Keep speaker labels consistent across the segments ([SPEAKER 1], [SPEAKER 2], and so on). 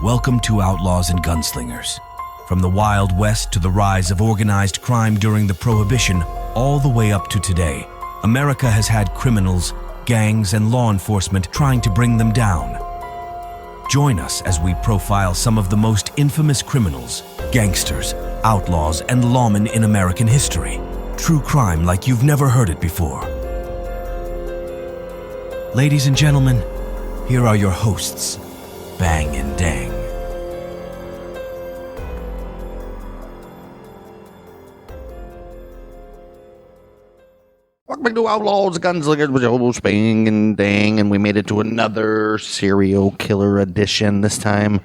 [SPEAKER 1] Welcome to Outlaws and Gunslingers. From the Wild West to the rise of organized crime during the Prohibition, all the way up to today, America has had criminals, gangs, and law enforcement trying to bring them down. Join us as we profile some of the most infamous criminals, gangsters, outlaws, and lawmen in American history. True crime like you've never heard it before. Ladies and gentlemen, here are your hosts, Bang and Dang.
[SPEAKER 2] Welcome back to Outlaws Gunslingers with your host Bang and Dang, and we made it to another serial killer edition. This time,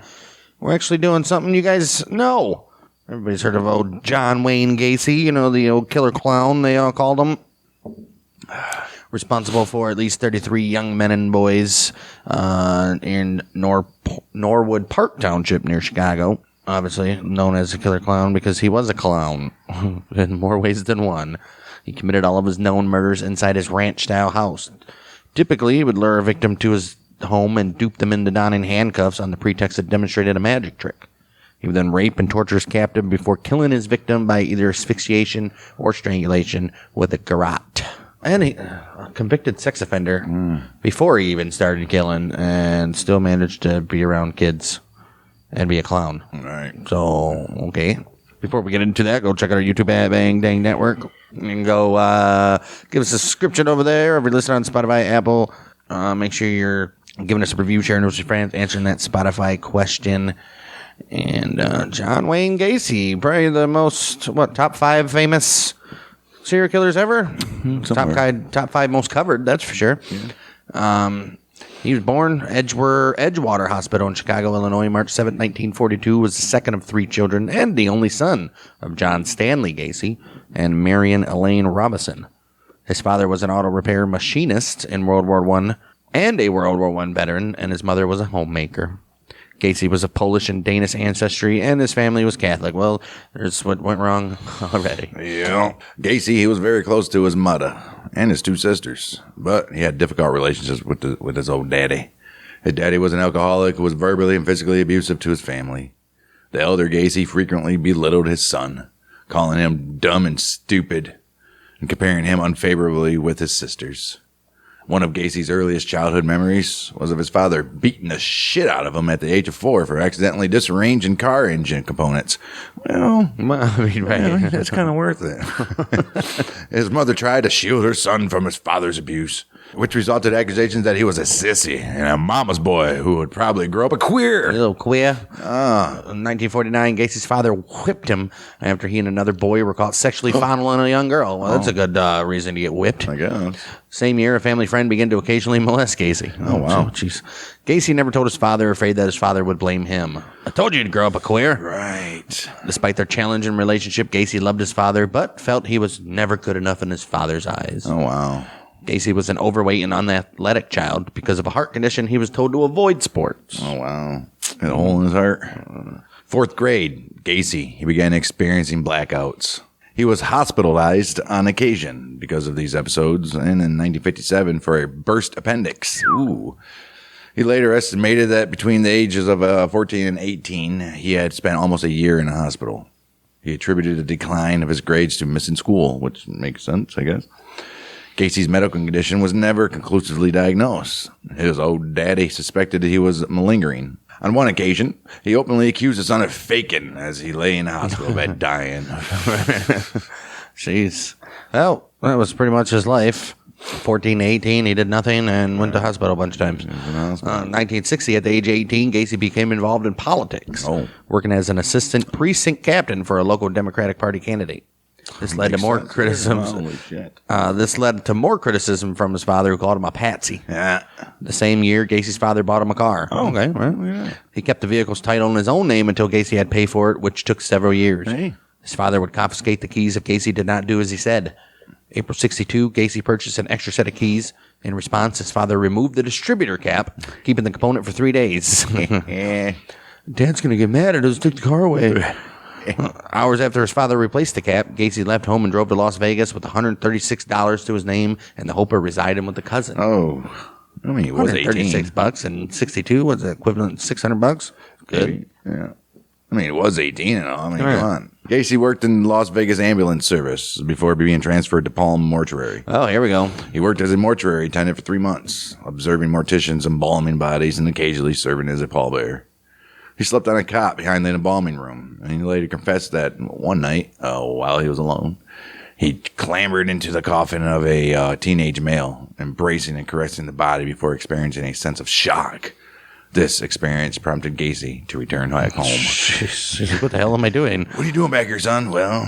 [SPEAKER 2] we're actually doing something you guys know. Everybody's heard of old John Wayne Gacy, you know, the old killer clown they all called him. Responsible for at least 33 young men and boys in Norwood Park Township near Chicago. Obviously known as a killer clown because he was a clown in more ways than one. He committed all of his known murders inside his ranch-style house. Typically, he would lure a victim to his home and dupe them into donning handcuffs on the pretext that demonstrated a magic trick. He would then rape and torture his captive before killing his victim by either asphyxiation or strangulation with a garrote. And he, a convicted sex offender before he even started killing, and still managed to be around kids and be a clown.
[SPEAKER 3] All right.
[SPEAKER 2] So, okay. Before we get into that, go check out our YouTube at Bang Dang Network. You can go give us a subscription over there. If you're listening on Spotify, Apple, make sure you're giving us a review, sharing it with your friends, answering that Spotify question. And John Wayne Gacy, probably the most, top 5 famous serial killers ever? Top 5 most covered, that's for sure. Yeah. He was born Edgewater Hospital in Chicago, Illinois, March 7, 1942, was the second of 3 children and the only son of John Stanley Gacy and Marion Elaine Robison. His father was an auto repair machinist in World War I and a World War I veteran, and his mother was a homemaker. Gacy was of Polish and Danish ancestry, and his family was Catholic. Well, there's what went wrong already.
[SPEAKER 3] Yeah. Gacy, he was very close to his mother and his 2 sisters, but he had difficult relationships with his old daddy. His daddy was an alcoholic who was verbally and physically abusive to his family. The elder Gacy frequently belittled his son, calling him dumb and stupid, and comparing him unfavorably with his sisters. One of Gacy's earliest childhood memories was of his father beating the shit out of him at the age of 4 for accidentally disarranging car engine components. Well, I mean, right. That's kind of worth it. His mother tried to shield her son from his father's abuse, which resulted in accusations that he was a sissy and a mama's boy who would probably grow up a queer.
[SPEAKER 2] A little queer. In 1949, Gacy's father whipped him after he and another boy were caught sexually fondling a young girl. Well, that's a good reason to get whipped.
[SPEAKER 3] I guess.
[SPEAKER 2] Same year, a family friend began to occasionally molest Gacy.
[SPEAKER 3] Oh, wow.
[SPEAKER 2] Jeez. Gacy never told his father, afraid that his father would blame him. I told you to grow up a queer.
[SPEAKER 3] Right.
[SPEAKER 2] Despite their challenging relationship, Gacy loved his father, but felt he was never good enough in his father's eyes.
[SPEAKER 3] Oh, wow.
[SPEAKER 2] Gacy was an overweight and unathletic child. Because of a heart condition, he was told to avoid sports.
[SPEAKER 3] Oh, wow. Had a hole in his heart. 4th grade, Gacy, he began experiencing blackouts. He was hospitalized on occasion because of these episodes, and in 1957 for a burst appendix. Ooh. He later estimated that between the ages of 14 and 18, he had spent almost a year in a hospital. He attributed a decline of his grades to missing school, which makes sense, I guess. Gacy's medical condition was never conclusively diagnosed. His old daddy suspected that he was malingering. On one occasion, he openly accused his son of faking as he lay in the hospital bed dying.
[SPEAKER 2] Jeez. Well, that was pretty much his life. 14 to 18, he did nothing and went to hospital a bunch of times. 1960, at the age of 18, Gacy became involved in politics, working as an assistant precinct captain for a local Democratic Party candidate. This led to more criticisms. This led to more criticism from his father, who called him a patsy.
[SPEAKER 3] Yeah.
[SPEAKER 2] The same year, Gacy's father bought him a car.
[SPEAKER 3] Oh, okay. Well, yeah.
[SPEAKER 2] He kept the vehicle's title in his own name until Gacy had to pay for it, which took several years.
[SPEAKER 3] Hey.
[SPEAKER 2] His father would confiscate the keys if Gacy did not do as he said. April 62, Gacy purchased an extra set of keys. In response, his father removed the distributor cap, keeping the component for 3 days. Dad's going to get mad at us, took the car away. Hours after his father replaced the cap, Gacy left home and drove to Las Vegas with $136 to his name and the hope of residing with a cousin.
[SPEAKER 3] Oh, I mean, he was 18.
[SPEAKER 2] $136 and 62 was the equivalent of $600. Good.
[SPEAKER 3] Yeah. I mean, he was 18 and all. I mean, come on. Gacy worked in Las Vegas ambulance service before being transferred to Palm Mortuary.
[SPEAKER 2] Oh, here we go.
[SPEAKER 3] He worked as a mortuary attendant for 3 months, observing morticians embalming bodies and occasionally serving as a pallbearer. He slept on a cot behind the embalming room, and he later confessed that one night, while he was alone, he clambered into the coffin of a teenage male, embracing and caressing the body before experiencing a sense of shock. This experience prompted Gacy to return back home.
[SPEAKER 2] Jeez, what the hell am I doing?
[SPEAKER 3] What are you doing back here, son? Well,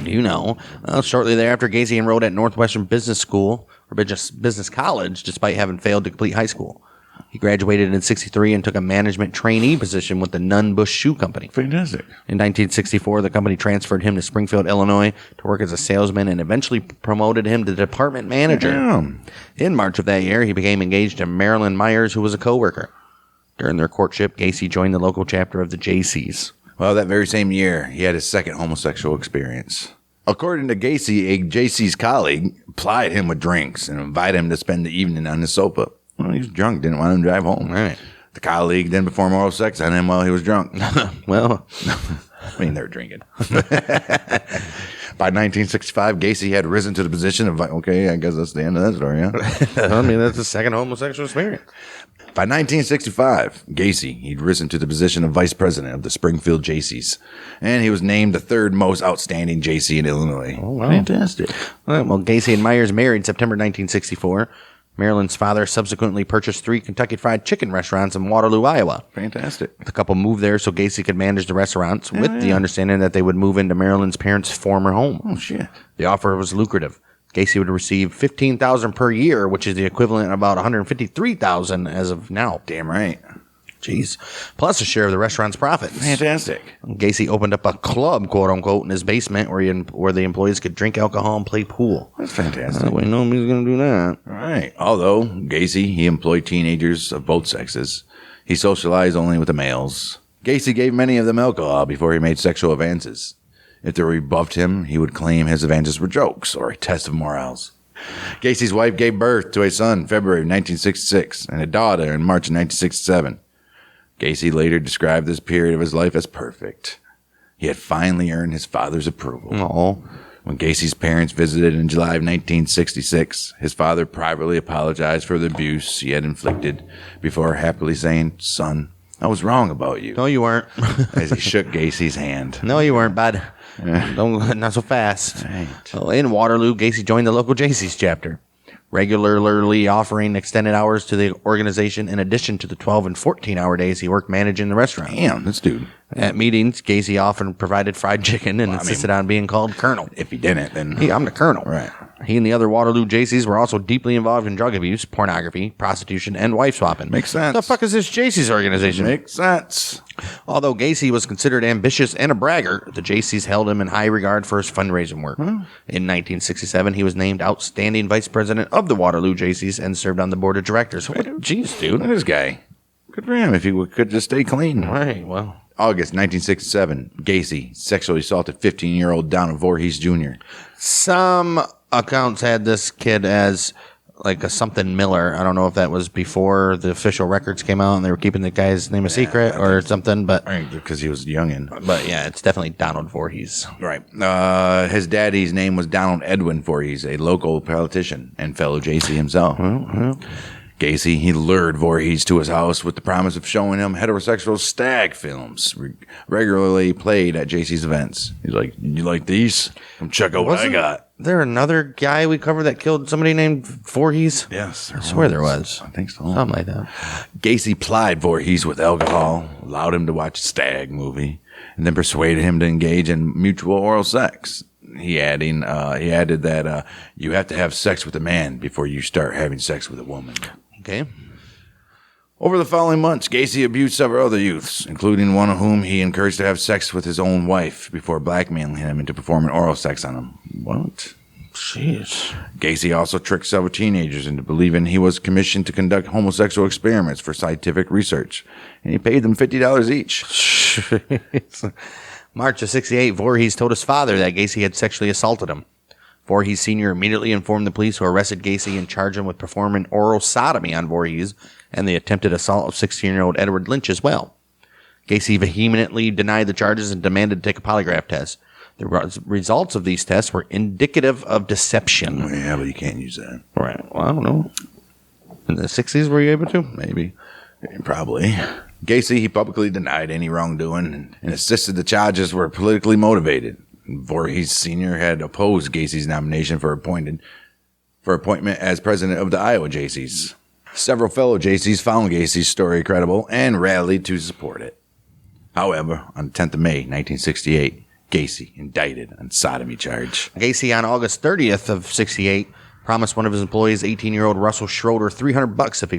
[SPEAKER 2] You know. Shortly thereafter, Gacy enrolled at Northwestern Business School, or Business College, despite having failed to complete high school. He graduated in 1963 and took a management trainee position with the Nunn Bush Shoe Company.
[SPEAKER 3] fantastic.
[SPEAKER 2] In 1964, the company transferred him to Springfield, Illinois, to work as a salesman and eventually promoted him to department manager.
[SPEAKER 3] Damn.
[SPEAKER 2] In March of that year, he became engaged to Marilyn Myers, who was a coworker. During their courtship, Gacy joined the local chapter of the Jaycees.
[SPEAKER 3] Well, that very same year, he had his second homosexual experience. According to Gacy, a Jaycee's colleague plied him with drinks and invited him to spend the evening on the sofa. Well, he was drunk, didn't want him to drive home.
[SPEAKER 2] Right.
[SPEAKER 3] The colleague then performed oral sex on him while he was drunk.
[SPEAKER 2] Well,
[SPEAKER 3] I mean, they were drinking. By 1965, Gacy had risen to the position of, okay, I guess that's the end of that story, yeah?
[SPEAKER 2] I mean, that's the second homosexual experience.
[SPEAKER 3] By 1965, Gacy, he'd risen to the position of vice president of the Springfield Jaycees, and he was named the third most outstanding Jaycee in Illinois.
[SPEAKER 2] Oh, wow.
[SPEAKER 3] Fantastic.
[SPEAKER 2] Well, Gacy and Myers married September 1964. Marilyn's father subsequently purchased 3 Kentucky Fried Chicken restaurants in Waterloo, Iowa.
[SPEAKER 3] Fantastic.
[SPEAKER 2] The couple moved there so Gacy could manage the restaurants with the understanding that they would move into Marilyn's parents' former home.
[SPEAKER 3] Oh, shit.
[SPEAKER 2] The offer was lucrative. Gacy would receive $15,000 per year, which is the equivalent of about $153,000 as of now.
[SPEAKER 3] Damn right.
[SPEAKER 2] Jeez. Plus a share of the restaurant's profits.
[SPEAKER 3] Fantastic.
[SPEAKER 2] Gacy opened up a club, quote unquote, in his basement where the employees could drink alcohol and play pool.
[SPEAKER 3] That's fantastic.
[SPEAKER 2] We know he's going to do that.
[SPEAKER 3] All right. Although Gacy, he employed teenagers of both sexes. He socialized only with the males. Gacy gave many of them alcohol before he made sexual advances. If they rebuffed him, he would claim his advances were jokes or a test of morals. Gacy's wife gave birth to a son in February of 1966 and a daughter in March of 1967. Gacy later described this period of his life as perfect. He had finally earned his father's approval.
[SPEAKER 2] Oh.
[SPEAKER 3] When Gacy's parents visited in July of 1966, his father privately apologized for the abuse he had inflicted before happily saying, "Son, I was wrong about you,"
[SPEAKER 2] No, you weren't.
[SPEAKER 3] as he shook Gacy's hand.
[SPEAKER 2] No, you weren't, bud. Don't, not so fast.
[SPEAKER 3] Right.
[SPEAKER 2] So in Waterloo, Gacy joined the local Jaycees chapter, regularly offering extended hours to the organization in addition to the 12 and 14-hour days he worked managing the restaurant.
[SPEAKER 3] Damn, this dude.
[SPEAKER 2] At meetings, Gacy often provided fried chicken and insisted on being called Colonel.
[SPEAKER 3] If he didn't, then...
[SPEAKER 2] Hey, I'm the Colonel.
[SPEAKER 3] Right.
[SPEAKER 2] He and the other Waterloo Jaycees were also deeply involved in drug abuse, pornography, prostitution, and wife swapping.
[SPEAKER 3] Makes sense.
[SPEAKER 2] The fuck is this Jaycees organization?
[SPEAKER 3] Makes sense.
[SPEAKER 2] Although Gacy was considered ambitious and a braggart, the Jaycees held him in high regard for his fundraising work. In 1967, he was named Outstanding Vice President of the Waterloo Jaycees and served on the board of directors. Jeez, dude.
[SPEAKER 3] Look at this guy. Good for him if he could just stay clean.
[SPEAKER 2] All right, well.
[SPEAKER 3] August 1967, Gacy sexually assaulted 15-year-old Donald Voorhees Jr.
[SPEAKER 2] Some accounts had this kid as like a something Miller. I don't know if that was before the official records came out and they were keeping the guy's name a secret or something, but
[SPEAKER 3] Because he was youngin'.
[SPEAKER 2] But yeah, it's definitely Donald Voorhees.
[SPEAKER 3] Right. His daddy's name was Donald Edwin Voorhees, a local politician and fellow Jaycee himself. Gacy, he lured Voorhees to his house with the promise of showing him heterosexual stag films regularly played at Jaycee's events. He's like, "You like these? Come check out what I got."
[SPEAKER 2] There another guy we covered that killed somebody named Voorhees?
[SPEAKER 3] Yes,
[SPEAKER 2] I swear there was.
[SPEAKER 3] I think so.
[SPEAKER 2] Something like that.
[SPEAKER 3] Gacy plied Voorhees with alcohol, allowed him to watch a stag movie, and then persuaded him to engage in mutual oral sex. He added that you have to have sex with a man before you start having sex with a woman.
[SPEAKER 2] Okay.
[SPEAKER 3] Over the following months, Gacy abused several other youths, including one of whom he encouraged to have sex with his own wife before blackmailing him into performing oral sex on him. What?
[SPEAKER 2] Jeez.
[SPEAKER 3] Gacy also tricked several teenagers into believing he was commissioned to conduct homosexual experiments for scientific research, and he paid them $50 each.
[SPEAKER 2] March of 1968, Voorhees told his father that Gacy had sexually assaulted him. Voorhees Sr. immediately informed the police, who arrested Gacy and charged him with performing oral sodomy on Voorhees and the attempted assault of 16-year-old Edward Lynch as well. Gacy vehemently denied the charges and demanded to take a polygraph test. The results of these tests were indicative of deception.
[SPEAKER 3] Yeah, but you can't use that.
[SPEAKER 2] Right. Well, I don't know. In the 60s, were you able to?
[SPEAKER 3] Maybe. Probably. Gacy, he publicly denied any wrongdoing and insisted the charges were politically motivated. Voorhees Sr. had opposed Gacy's nomination for appointment as president of the Iowa Jaycees. Several fellow Jaycees found Gacy's story credible and rallied to support it. However, on the 10th of May, 1968, Gacy indicted on sodomy charge.
[SPEAKER 2] Gacy, on August 30th of 68, promised one of his employees, 18-year-old Russell Schroeder, $300 if he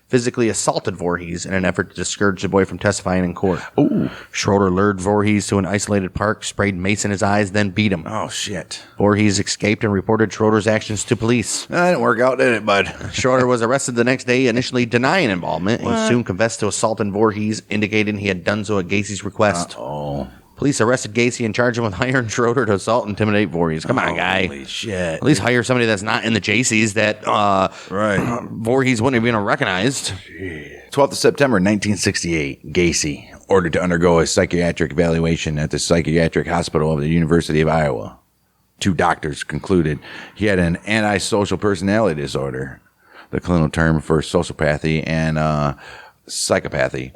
[SPEAKER 2] physically assaulted Voorhees in an effort to discourage the boy from testifying in court.
[SPEAKER 3] Ooh.
[SPEAKER 2] Schroeder lured Voorhees to an isolated park, sprayed mace in his eyes, then beat him.
[SPEAKER 3] Oh, shit.
[SPEAKER 2] Voorhees escaped and reported Schroeder's actions to police.
[SPEAKER 3] That didn't work out, did it, bud?
[SPEAKER 2] Schroeder was arrested the next day, initially denying involvement. He soon confessed to assaulting Voorhees, indicating he had done so at Gacy's request.
[SPEAKER 3] Oh.
[SPEAKER 2] Police arrested Gacy and charged him with hiring Schroeder to assault and intimidate Voorhees. Come on, guy.
[SPEAKER 3] Holy shit.
[SPEAKER 2] At least hire somebody that's not in the Jaycees that
[SPEAKER 3] Right.
[SPEAKER 2] Voorhees wouldn't have been recognized.
[SPEAKER 3] 12th of September, 1968, Gacy ordered to undergo a psychiatric evaluation at the psychiatric hospital of the University of Iowa. 2 doctors concluded he had an antisocial personality disorder, the clinical term for sociopathy and psychopathy.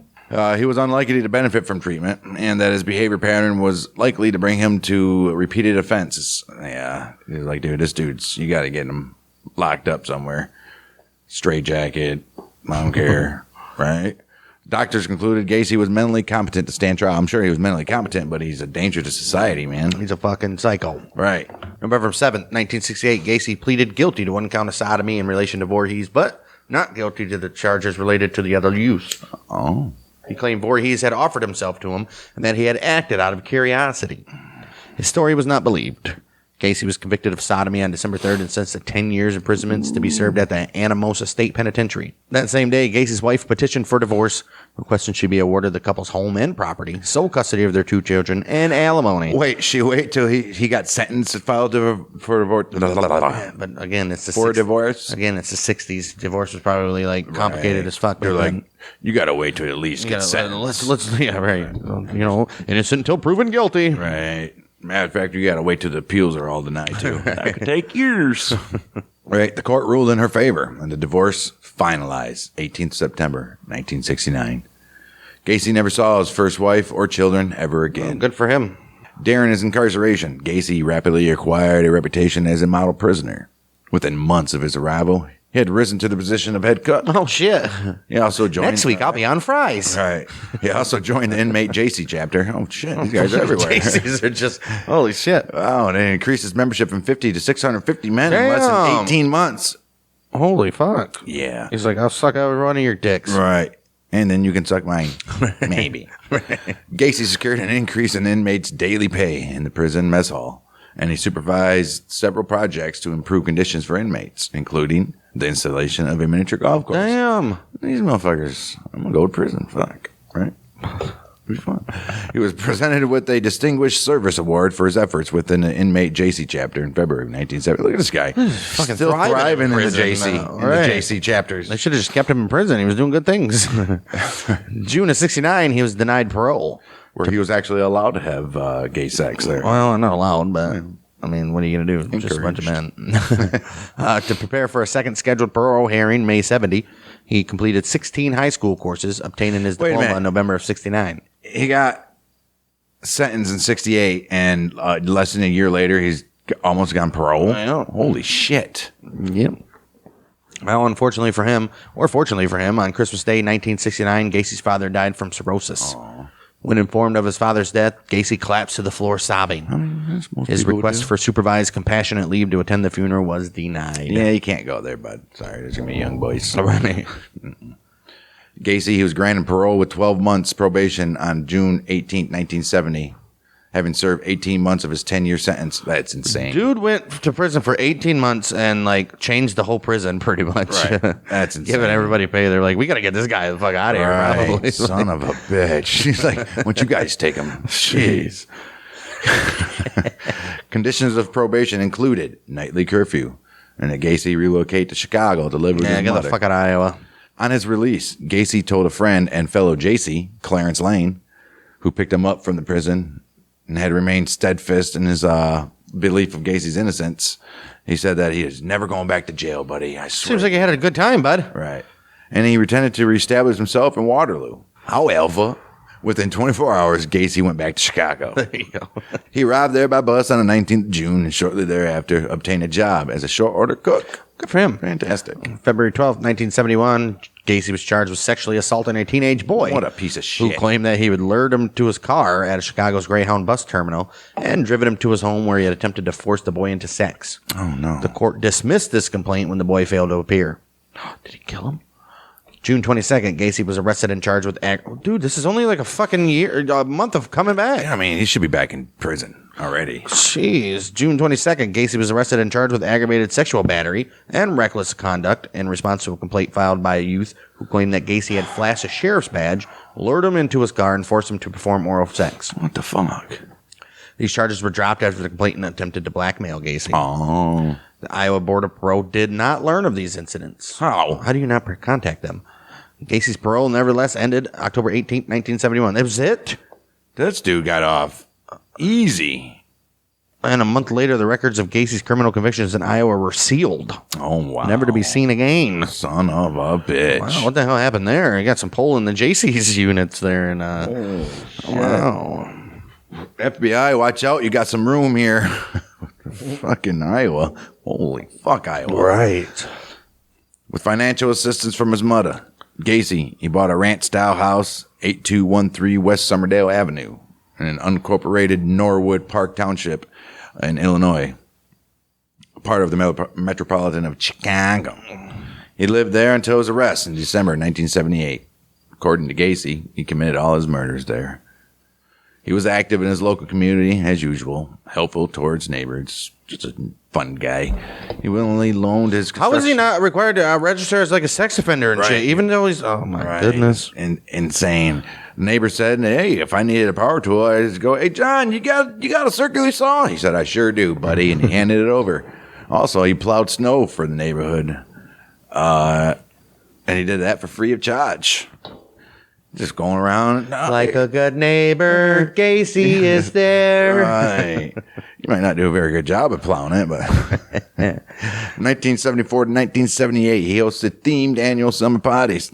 [SPEAKER 3] He was unlikely to benefit from treatment, and that his behavior pattern was likely to bring him to repeated offenses. Yeah, he was like, dude, you got to get him locked up somewhere. Straitjacket, I don't care, right? Doctors concluded Gacy was mentally competent to stand trial. I'm sure he was mentally competent, but he's a danger to society, man.
[SPEAKER 2] He's a fucking psycho.
[SPEAKER 3] Right.
[SPEAKER 2] November 7th, 1968, Gacy pleaded guilty to one count of sodomy in relation to Voorhees, but not guilty to the charges related to the other use.
[SPEAKER 3] Oh.
[SPEAKER 2] He claimed Voorhees had offered himself to him and that he had acted out of curiosity. His story was not believed. Gacy was convicted of sodomy on December 3rd and sentenced to 10 years imprisonment to be served at the Anamosa State Penitentiary. That same day, Gacy's wife petitioned for divorce, requesting she be awarded the couple's home and property, sole custody of their 2 children, and alimony.
[SPEAKER 3] Wait till he got sentenced and filed for divorce.
[SPEAKER 2] But again, it's the
[SPEAKER 3] For divorce?
[SPEAKER 2] Again, it's the 60s. Divorce was probably like complicated
[SPEAKER 3] Right.
[SPEAKER 2] as fuck.
[SPEAKER 3] They're
[SPEAKER 2] back
[SPEAKER 3] like,
[SPEAKER 2] then.
[SPEAKER 3] you got to wait to at least
[SPEAKER 2] You
[SPEAKER 3] get
[SPEAKER 2] gotta-
[SPEAKER 3] sentenced.
[SPEAKER 2] let's yeah, right. You know, innocent until proven guilty.
[SPEAKER 3] Right. Matter of fact, you got to wait till the appeals are all denied, too. That could take years. Right. The court ruled in her favor, and the divorce finalized 18th September, 1969. Gacy never saw his first wife or children ever again.
[SPEAKER 2] Good for him.
[SPEAKER 3] During his incarceration, Gacy rapidly acquired a reputation as a model prisoner. Within months of his arrival, he had risen to the position of head cook.
[SPEAKER 2] Oh shit!
[SPEAKER 3] He also joined.
[SPEAKER 2] Next week I'll be on fries.
[SPEAKER 3] Right. He also joined the inmate Gacy chapter. Oh shit, these guys are everywhere.
[SPEAKER 2] Jaycees are just holy shit.
[SPEAKER 3] Wow, and it increased his membership from 50 to 650 men in less than
[SPEAKER 2] Damn.
[SPEAKER 3] 18 months.
[SPEAKER 2] Holy fuck!
[SPEAKER 3] Yeah.
[SPEAKER 2] He's like, I'll suck every one of your dicks.
[SPEAKER 3] Right. And then you can suck mine. Maybe. Gacy secured an increase in inmates' daily pay in the prison mess hall, and he supervised several projects to improve conditions for inmates, including the installation of a miniature golf course.
[SPEAKER 2] Damn.
[SPEAKER 3] These motherfuckers, I'm going to go to prison. Fuck. Right? It'll be fun. He was presented with a Distinguished Service Award for his efforts within the inmate JC chapter in February of 1970. Look at this guy.
[SPEAKER 2] Fucking
[SPEAKER 3] Still thriving in the
[SPEAKER 2] prison
[SPEAKER 3] JC.
[SPEAKER 2] now.
[SPEAKER 3] In
[SPEAKER 2] Right.
[SPEAKER 3] the JC chapters.
[SPEAKER 2] They should have just kept him in prison. He was doing good things. June of '69, he was denied parole.
[SPEAKER 3] Where he was actually allowed to have gay sex there.
[SPEAKER 2] Well, not allowed, but I mean, what are you going to do? Just a bunch of men. To prepare for a second scheduled parole hearing, May 70, he completed 16 high school courses, obtaining his
[SPEAKER 3] Wait a
[SPEAKER 2] diploma
[SPEAKER 3] minute.
[SPEAKER 2] in November of '69.
[SPEAKER 3] He got sentenced in 68, and less than a year later, he's almost gone parole.
[SPEAKER 2] I know.
[SPEAKER 3] Holy shit.
[SPEAKER 2] Yep. Well, unfortunately for him, or fortunately for him, on Christmas Day, 1969, Gacy's father died from cirrhosis. When informed of his father's death, Gacy collapsed to the floor sobbing. His request for supervised compassionate leave to attend the funeral was denied.
[SPEAKER 3] Yeah, you can't go there, bud. Sorry, there's going to be young boys.
[SPEAKER 2] Right.
[SPEAKER 3] Gacy, he was granted parole with 12 months probation on June 18, 1970, having served 18 months of his 10-year sentence. That's insane.
[SPEAKER 2] Dude went to prison for 18 months and like changed the whole prison pretty much.
[SPEAKER 3] Right. That's insane.
[SPEAKER 2] Giving everybody pay. They're like, we got to get this guy the fuck out of here.
[SPEAKER 3] Right.
[SPEAKER 2] Probably.
[SPEAKER 3] Son of a bitch. He's like, why don't you guys take him? Jeez. Conditions of probation included nightly curfew and that Gacy relocate to Chicago to live with
[SPEAKER 2] Yeah,
[SPEAKER 3] his
[SPEAKER 2] get
[SPEAKER 3] mother.
[SPEAKER 2] the fuck out of Iowa.
[SPEAKER 3] On his release, Gacy told a friend and fellow JC, Clarence Lane, who picked him up from the prison and had remained steadfast in his belief of Gacy's innocence. He said that he is never going back to jail, buddy. I swear.
[SPEAKER 2] Seems like you had a good time, bud.
[SPEAKER 3] Right. And he pretended to reestablish himself in Waterloo. However, within 24 hours, Gacy went back to Chicago.
[SPEAKER 2] There you go.
[SPEAKER 3] He arrived there by bus on the 19th of June and shortly thereafter obtained a job as a short order cook.
[SPEAKER 2] Good for him.
[SPEAKER 3] Fantastic.
[SPEAKER 2] February 12th, 1971, Gacy was charged with sexually assaulting a teenage boy.
[SPEAKER 3] What a piece of shit.
[SPEAKER 2] Who claimed that he had lured him to his car at a Chicago's Greyhound bus terminal and driven him to his home where he had attempted to force the boy into sex.
[SPEAKER 3] Oh, no.
[SPEAKER 2] The court dismissed this complaint when the boy failed to appear. Did he kill him? June 22nd, Gacy was arrested and charged with Dude, this is only like a fucking a month of coming back.
[SPEAKER 3] I mean, he should be back in prison already.
[SPEAKER 2] Jeez. June 22nd, Gacy was arrested and charged with aggravated sexual battery and reckless conduct in response to a complaint filed by a youth who claimed that Gacy had flashed a sheriff's badge, lured him into his car, and forced him to perform oral sex.
[SPEAKER 3] What the fuck?
[SPEAKER 2] These charges were dropped after the complainant attempted to blackmail Gacy.
[SPEAKER 3] Oh.
[SPEAKER 2] The Iowa Board of Parole did not learn of these incidents.
[SPEAKER 3] How?
[SPEAKER 2] How do you not contact them? Gacy's parole nevertheless ended October 18th, 1971. That was it.
[SPEAKER 3] This dude got off easy.
[SPEAKER 2] And a month later, the records of Gacy's criminal convictions in Iowa were sealed.
[SPEAKER 3] Oh, wow.
[SPEAKER 2] Never to be seen again.
[SPEAKER 3] Son of a bitch.
[SPEAKER 2] Wow, what the hell happened there? You got some pull in the JC's units there. And wow.
[SPEAKER 3] FBI, watch out. You got some room here. Fucking Iowa. Holy fuck, Iowa.
[SPEAKER 2] Right.
[SPEAKER 3] With financial assistance from his mother, Gacy, he bought a ranch-style house, 8213 West Summerdale Avenue, in an unincorporated Norwood Park Township in Illinois, part of the metropolitan of Chicago. He lived there until his arrest in December 1978. According to Gacy, he committed all his murders there. He was active in his local community, as usual, helpful towards neighbors, just a fun guy. He willingly loaned his...
[SPEAKER 2] How is he not required to register as like a sex offender and shit, even though he's... Oh, my goodness.
[SPEAKER 3] Insane. The neighbor said, hey, if I needed a power tool, I'd just go, hey, John, you got a circular saw? He said, I sure do, buddy, and he handed it over. Also, he plowed snow for the neighborhood, and he did that for free of charge. Just going around.
[SPEAKER 2] Like a good neighbor, Gacy is there.
[SPEAKER 3] Right. You might not do a very good job of plowing it, but 1974 to 1978, he hosted themed annual summer parties.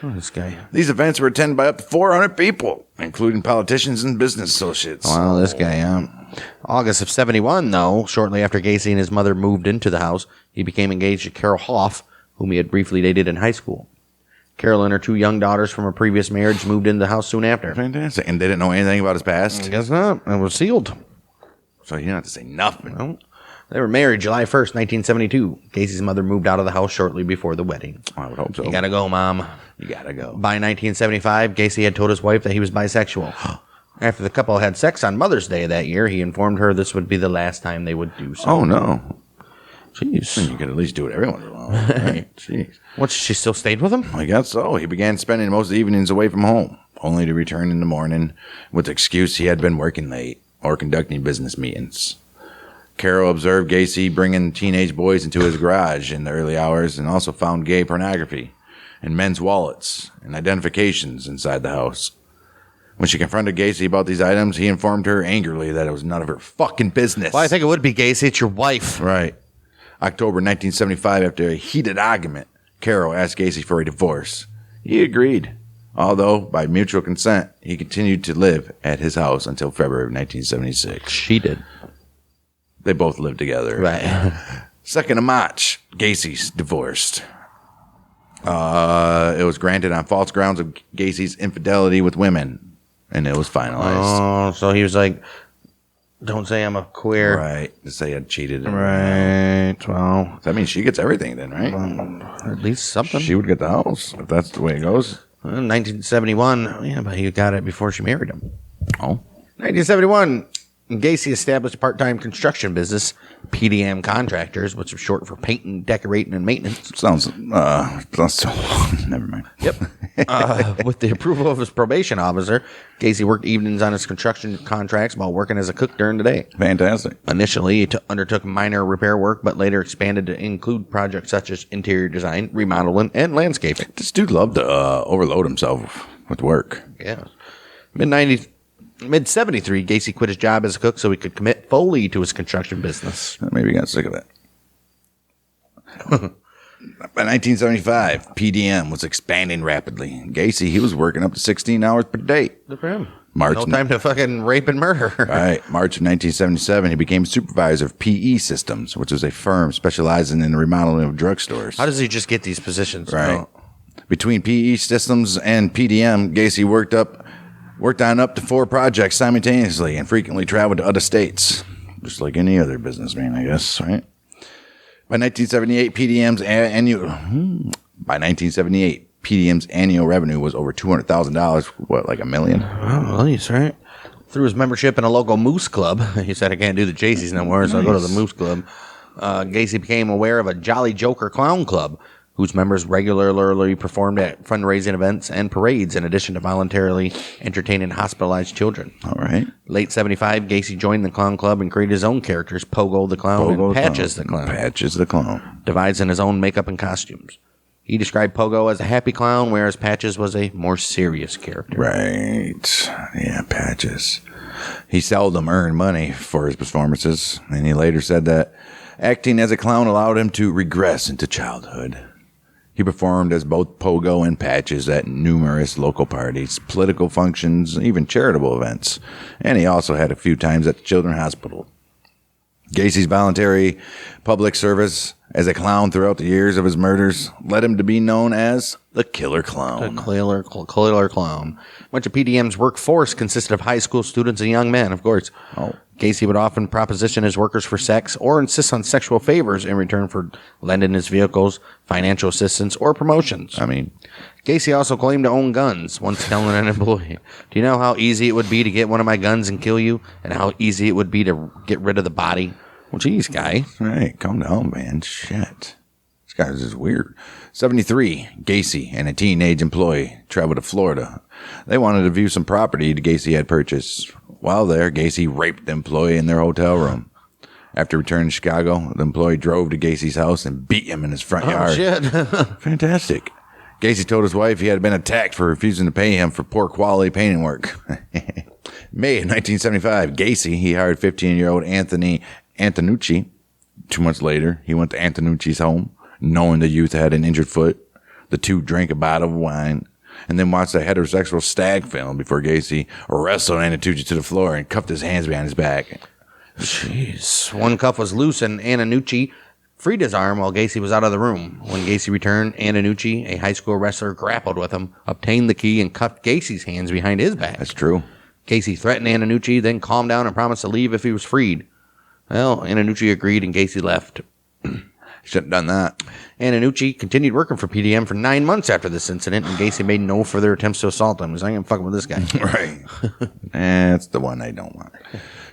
[SPEAKER 2] Oh, this guy.
[SPEAKER 3] These events were attended by up to 400 people, including politicians and business associates.
[SPEAKER 2] Wow, this guy, August of 71, though, shortly after Gacy and his mother moved into the house, he became engaged to Carol Hoff, whom he had briefly dated in high school. Carol and her two young daughters from a previous marriage moved into the house soon after.
[SPEAKER 3] Fantastic. And they didn't know anything about his past?
[SPEAKER 2] I guess not. It was sealed.
[SPEAKER 3] So you don't have to say nothing.
[SPEAKER 2] No. They were married July 1st, 1972. Gacy's mother moved out of the house shortly before the wedding.
[SPEAKER 3] I would hope so.
[SPEAKER 2] You gotta go, Mom.
[SPEAKER 3] You gotta go.
[SPEAKER 2] By 1975, Gacy had told his wife that he was bisexual. After the couple had sex on Mother's Day that year, he informed her this would be the last time they would do so.
[SPEAKER 3] Oh, no.
[SPEAKER 2] Jeez.
[SPEAKER 3] You could at least do it every once in a while. Right? Jeez.
[SPEAKER 2] What, she still stayed with him?
[SPEAKER 3] I guess so. He began spending most evenings away from home, only to return in the morning with the excuse he had been working late or conducting business meetings. Carol observed Gacy bringing teenage boys into his garage in the early hours and also found gay pornography and men's wallets and identifications inside the house. When she confronted Gacy about these items, he informed her angrily that it was none of her fucking business.
[SPEAKER 2] Well, I think it would be Gacy. It's your wife.
[SPEAKER 3] Right. October 1975, after a heated argument, Carol asked Gacy for a divorce. He agreed, although by mutual consent, he continued to live at his house until February of 1976.
[SPEAKER 2] She did.
[SPEAKER 3] They both lived together.
[SPEAKER 2] Right.
[SPEAKER 3] 2nd of March, Gacy's divorced. It was granted on false grounds of Gacy's infidelity with women, and it was finalized.
[SPEAKER 2] Oh, so he was like, don't say I'm a queer.
[SPEAKER 3] Right. To say I cheated.
[SPEAKER 2] Right. Well,
[SPEAKER 3] That means she gets everything then, right?
[SPEAKER 2] at least something.
[SPEAKER 3] She would get the house, if that's the way it goes.
[SPEAKER 2] 1971. Yeah, but he got it before she married him.
[SPEAKER 3] Oh.
[SPEAKER 2] 1971. Gacy established a part-time construction business, PDM Contractors, which is short for painting, decorating, and maintenance.
[SPEAKER 3] Sounds so never mind.
[SPEAKER 2] Yep. With the approval of his probation officer, Gacy worked evenings on his construction contracts while working as a cook during the day.
[SPEAKER 3] Fantastic.
[SPEAKER 2] Initially, he undertook minor repair work, but later expanded to include projects such as interior design, remodeling, and landscaping.
[SPEAKER 3] This dude loved to overload himself with work.
[SPEAKER 2] Yeah. Mid-73, Gacy quit his job as a cook so he could commit fully to his construction business.
[SPEAKER 3] Maybe he got sick of it. By 1975, PDM was expanding rapidly. Gacy, he was working up to 16 hours per day.
[SPEAKER 2] Good for him.
[SPEAKER 3] No
[SPEAKER 2] time to fucking rape and murder.
[SPEAKER 3] Right. March of 1977, he became supervisor of PE Systems, which was a firm specializing in the remodeling of drugstores.
[SPEAKER 2] How does he just get these positions?
[SPEAKER 3] Right. Between PE Systems and PDM, Gacy worked on up to 4 projects simultaneously and frequently traveled to other states, just like any other businessman, I guess, right? By 1978, PDM's annual revenue was over $200,000. What, like $1 million?
[SPEAKER 2] Oh, well, he's right. Through his membership in a local Moose Club, he said, I can't do the Jaycees no more, so I'll go to the Moose Club. Gacy became aware of a Jolly Joker Clown Club, whose members regularly performed at fundraising events and parades in addition to voluntarily entertaining hospitalized children.
[SPEAKER 3] All right.
[SPEAKER 2] Late 75, Gacy joined the Clown Club and created his own characters, Pogo the Clown and Patches the Clown.
[SPEAKER 3] Patches the Clown.
[SPEAKER 2] Devising his own makeup and costumes. He described Pogo as a happy clown, whereas Patches was a more serious character.
[SPEAKER 3] Right. Yeah, Patches. He seldom earned money for his performances, and he later said that acting as a clown allowed him to regress into childhood. He performed as both Pogo and Patches at numerous local parties, political functions, even charitable events. And he also had a few times at the Children's Hospital. Gacy's voluntary public service as a clown throughout the years of his murders led him to be known as the Killer Clown.
[SPEAKER 2] The Killer Clown. Much of PDM's workforce consisted of high school students and young men, of course.
[SPEAKER 3] Oh.
[SPEAKER 2] Gacy would often proposition his workers for sex or insist on sexual favors in return for lending his vehicles, financial assistance, or promotions.
[SPEAKER 3] I mean,
[SPEAKER 2] Gacy also claimed to own guns, once telling an employee, do you know how easy it would be to get one of my guns and kill you? And how easy it would be to get rid of the body? Well, geez, guy.
[SPEAKER 3] Hey, calm down, man. Shit. This guy's just weird. 73, Gacy and a teenage employee traveled to Florida. They wanted to view some property Gacy had purchased. While there, Gacy raped the employee in their hotel room. After returning to Chicago, the employee drove to Gacy's house and beat him in his front yard.
[SPEAKER 2] Shit.
[SPEAKER 3] Fantastic. Gacy told his wife he had been attacked for refusing to pay him for poor quality painting work. May of 1975, Gacy, he hired 15-year-old Anthony Antonucci. 2 months later, he went to Antonucci's home, knowing the youth had an injured foot. The two drank a bottle of wine and then watched a heterosexual stag film before Gacy wrestled Antonucci to the floor and cuffed his hands behind his back.
[SPEAKER 2] Jeez. One cuff was loose and Antonucci freed his arm while Gacy was out of the room. When Gacy returned, Antonucci, a high school wrestler, grappled with him, obtained the key, and cuffed Gacy's hands behind his back.
[SPEAKER 3] That's true.
[SPEAKER 2] Gacy threatened Antonucci, then calmed down and promised to leave if he was freed. Well, Antonucci agreed and Gacy left.
[SPEAKER 3] Should have done that.
[SPEAKER 2] Antonucci continued working for PDM for 9 months after this incident, and Gacy made no further attempts to assault him. He's like, I'm fucking with this guy.
[SPEAKER 3] Right. That's the one I don't want.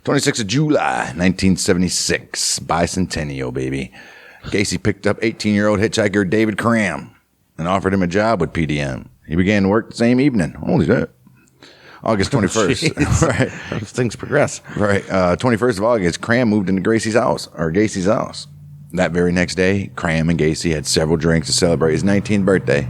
[SPEAKER 3] 26th of July, 1976. Bicentennial, baby. Gacy picked up 18-year-old hitchhiker David Cram and offered him a job with PDM. He began to work the same evening. Holy shit. August 21st. Right.
[SPEAKER 2] Things progress.
[SPEAKER 3] Right. 21st of August, Cram moved into Gacy's house. That very next day, Cram and Gacy had several drinks to celebrate his 19th birthday.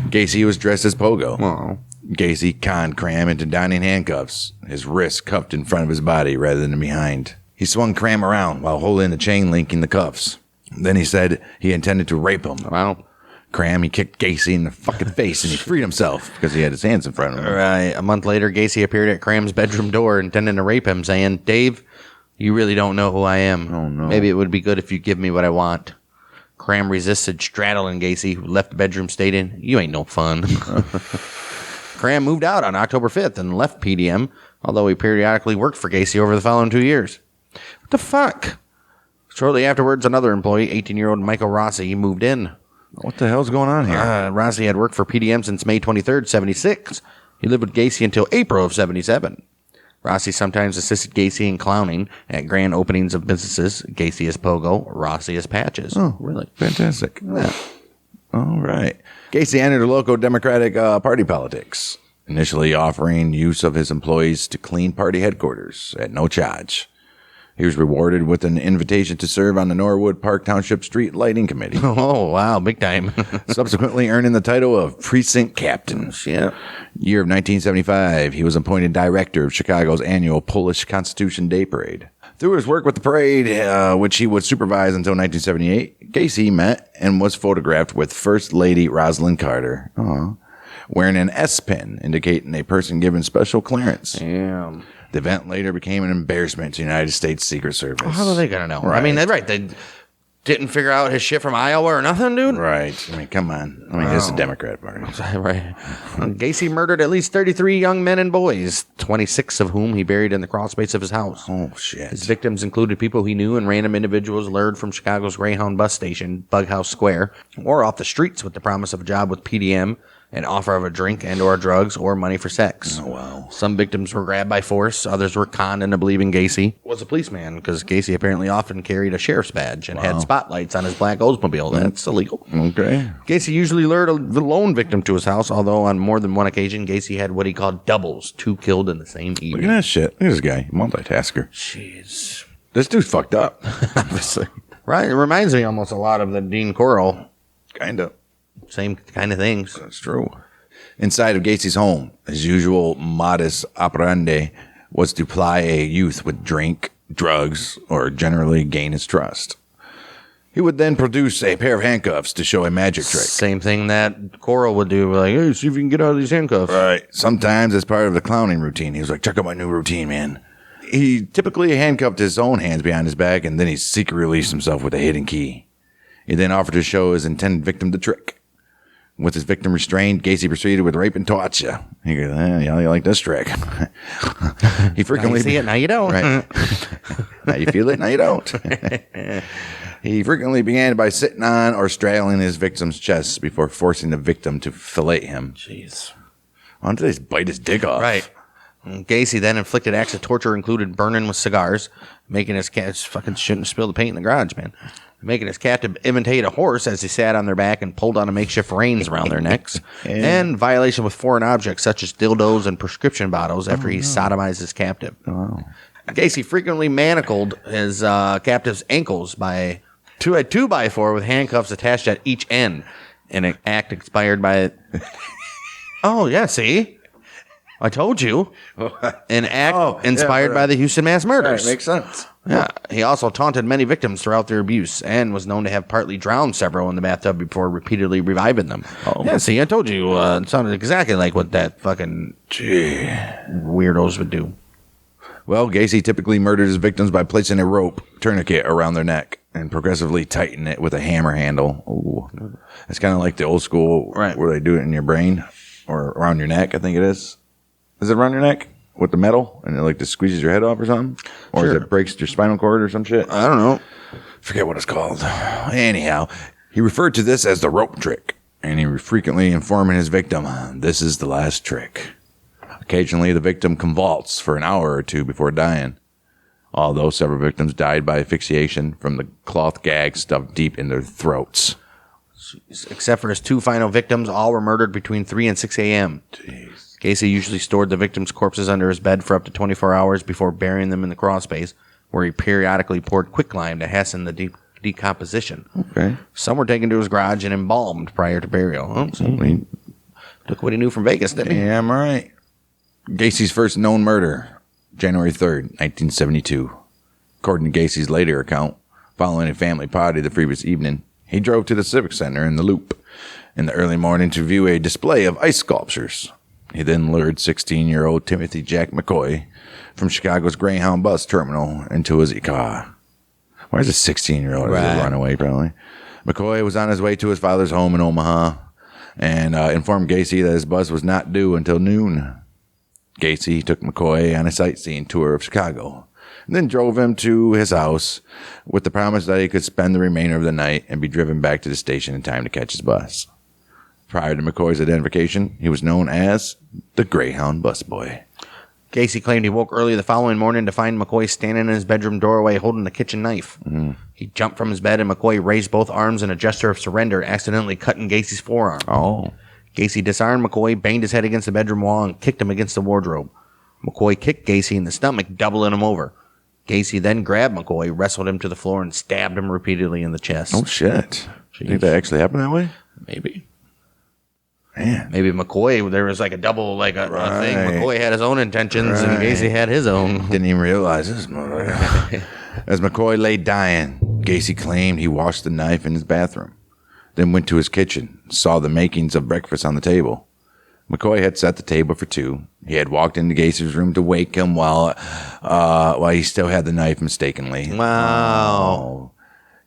[SPEAKER 3] Gacy was dressed as Pogo.
[SPEAKER 2] Aww.
[SPEAKER 3] Gacy conned Cram into donning handcuffs, his wrists cuffed in front of his body rather than behind. He swung Cram around while holding the chain link in the cuffs. Then he said he intended to rape him.
[SPEAKER 2] Wow.
[SPEAKER 3] Cram, he kicked Gacy in the fucking face and he freed himself because he had his hands in front of him.
[SPEAKER 2] Right. A month later, Gacy appeared at Cram's bedroom door intending to rape him, saying, Dave, you really don't know who I am.
[SPEAKER 3] Oh, no.
[SPEAKER 2] Maybe it would be good if you give me what I want. Cram resisted, straddling Gacy, who left the bedroom stating, you ain't no fun. Cram moved out on October 5th and left PDM, although he periodically worked for Gacy over the following 2 years. What the fuck? Shortly afterwards, another employee, 18-year-old Michael Rossi, moved in.
[SPEAKER 3] What the hell's going on here?
[SPEAKER 2] Rossi had worked for PDM since May 23rd, 76. He lived with Gacy until April of 77. Rossi sometimes assisted Gacy in clowning at grand openings of businesses. Gacy as Pogo, Rossi as Patches.
[SPEAKER 3] Oh, really? Fantastic. Yeah. All right. Gacy entered the local Democratic Party politics, initially offering use of his employees to clean party headquarters at no charge. He was rewarded with an invitation to serve on the Norwood Park Township Street Lighting Committee.
[SPEAKER 2] Oh, wow. Big time.
[SPEAKER 3] Subsequently earning the title of Precinct Captain.
[SPEAKER 2] Yeah.
[SPEAKER 3] Year of 1975, he was appointed director of Chicago's annual Polish Constitution Day Parade. Through his work with the parade, which he would supervise until 1978, Gacy met and was photographed with First Lady Rosalind Carter, wearing an S pen indicating a person given special clearance.
[SPEAKER 2] Damn.
[SPEAKER 3] The event later became an embarrassment to the United States Secret Service.
[SPEAKER 2] Well, how are they going to know?
[SPEAKER 3] Right.
[SPEAKER 2] I mean, right. They didn't figure out his shit from Iowa or nothing, dude?
[SPEAKER 3] Right. I mean, come on. I mean, it's a Democrat party.
[SPEAKER 2] Right. Gacy murdered at least 33 young men and boys, 26 of whom he buried in the crawl space of his house.
[SPEAKER 3] Oh, shit.
[SPEAKER 2] His victims included people he knew and random individuals lured from Chicago's Greyhound bus station, Bughouse Square, or off the streets with the promise of a job with PDM, an offer of a drink and or drugs or money for sex.
[SPEAKER 3] Oh, wow.
[SPEAKER 2] Some victims were grabbed by force. Others were conned into believing Gacy was a policeman because Gacy apparently often carried a sheriff's badge and had spotlights on his black Oldsmobile. That's illegal.
[SPEAKER 3] Okay.
[SPEAKER 2] Gacy usually lured the lone victim to his house, although on more than one occasion, Gacy had what he called doubles, 2 killed in the same
[SPEAKER 3] Look
[SPEAKER 2] evening.
[SPEAKER 3] at that shit. Look at this guy. Multitasker.
[SPEAKER 2] Jeez.
[SPEAKER 3] This dude's fucked up. Obviously.
[SPEAKER 2] Right. It reminds me almost a lot of the Dean Coral.
[SPEAKER 3] Kind of.
[SPEAKER 2] Same kind of things.
[SPEAKER 3] That's true. Inside of Gacy's home, his usual modus operandi was to ply a youth with drink, drugs, or generally gain his trust. He would then produce a pair of handcuffs to show a magic trick.
[SPEAKER 2] Same thing that Coral would do. Like, hey, see if you can get out of these handcuffs.
[SPEAKER 3] Right. Sometimes as part of the clowning routine, he was like, check out my new routine, man. He typically handcuffed his own hands behind his back, and then he secret released himself with a hidden key. He then offered to show his intended victim the trick. With his victim restrained, Gacy proceeded with rape and torture. He goes, yeah, you like this trick. He frequently
[SPEAKER 2] Now you see it, now you don't.
[SPEAKER 3] Right. Now you feel it, now you don't. He frequently began by sitting on or straddling his victim's chest before forcing the victim to fillet him.
[SPEAKER 2] Jeez.
[SPEAKER 3] Why don't they just bite his dick off?
[SPEAKER 2] Right. Gacy then inflicted acts of torture included burning with cigars, making his cat fucking shouldn't spill the paint in the garage, man. Making his captive imitate a horse as he sat on their back and pulled on a makeshift reins around their necks, and violation with foreign objects such as dildos and prescription bottles after he sodomized his captive.
[SPEAKER 3] Oh.
[SPEAKER 2] Gacy frequently manacled his captive's ankles by a 2x4 with handcuffs attached at each end, an act inspired by Oh, yeah, see? I told you. An act inspired by the Houston mass murders.
[SPEAKER 3] Right, makes sense.
[SPEAKER 2] Yeah. He also taunted many victims throughout their abuse and was known to have partly drowned several in the bathtub before repeatedly reviving them. Oh. Yeah, see, I told you. It sounded exactly like what that fucking weirdos would do.
[SPEAKER 3] Well, Gacy typically murdered his victims by placing a rope tourniquet around their neck and progressively tighten it with a hammer handle. Ooh. It's kind of like the old school where they do it in your brain or around your neck, I think it is. Is it around your neck with the metal and it like just squeezes your head off or something? Or is it breaks your spinal cord or some shit?
[SPEAKER 2] I don't know.
[SPEAKER 3] Forget what it's called. Anyhow, he referred to this as the rope trick, and he was frequently informing his victim, this is the last trick. Occasionally, the victim convulsed for an hour or two before dying, although several victims died by asphyxiation from the cloth gag stuffed deep in their throats.
[SPEAKER 2] Except for his 2 final victims, all were murdered between 3 and 6 a.m.
[SPEAKER 3] Jeez.
[SPEAKER 2] Gacy usually stored the victims' corpses under his bed for up to 24 hours before burying them in the crawl space, where he periodically poured quicklime to hasten the decomposition.
[SPEAKER 3] Okay.
[SPEAKER 2] Some were taken to his garage and embalmed prior to burial. Oh, so he took what he knew from Vegas, didn't he?
[SPEAKER 3] Damn right. Gacy's first known murder, January 3rd, 1972. According to Gacy's later account, following a family party the previous evening, he drove to the Civic Center in the Loop in the early morning to view a display of ice sculptures. He then lured 16-year-old Timothy Jack McCoy from Chicago's Greyhound bus terminal into his car. Why is a 16-year-old run away, probably? McCoy was on his way to his father's home in Omaha and informed Gacy that his bus was not due until noon. Gacy took McCoy on a sightseeing tour of Chicago and then drove him to his house with the promise that he could spend the remainder of the night and be driven back to the station in time to catch his bus. Prior to McCoy's identification, he was known as the Greyhound busboy.
[SPEAKER 2] Gacy claimed he woke early the following morning to find McCoy standing in his bedroom doorway holding a kitchen knife. He jumped from his bed and McCoy raised both arms in a gesture of surrender, accidentally cutting Gacy's forearm.
[SPEAKER 3] Oh.
[SPEAKER 2] Gacy disarmed McCoy, banged his head against the bedroom wall, and kicked him against the wardrobe. McCoy kicked Gacy in the stomach, doubling him over. Gacy then grabbed McCoy, wrestled him to the floor, and stabbed him repeatedly in the chest.
[SPEAKER 3] Oh, shit. You think that actually happened that way?
[SPEAKER 2] Maybe.
[SPEAKER 3] Man.
[SPEAKER 2] Maybe McCoy, there was like a double, like a thing. McCoy had his own intentions, and Gacy had his own.
[SPEAKER 3] Didn't even realize this. As McCoy lay dying, Gacy claimed he washed the knife in his bathroom, then went to his kitchen, saw the makings of breakfast on the table. McCoy had set the table for two. He had walked into Gacy's room to wake him while he still had the knife mistakenly.
[SPEAKER 2] Wow.
[SPEAKER 3] Oh.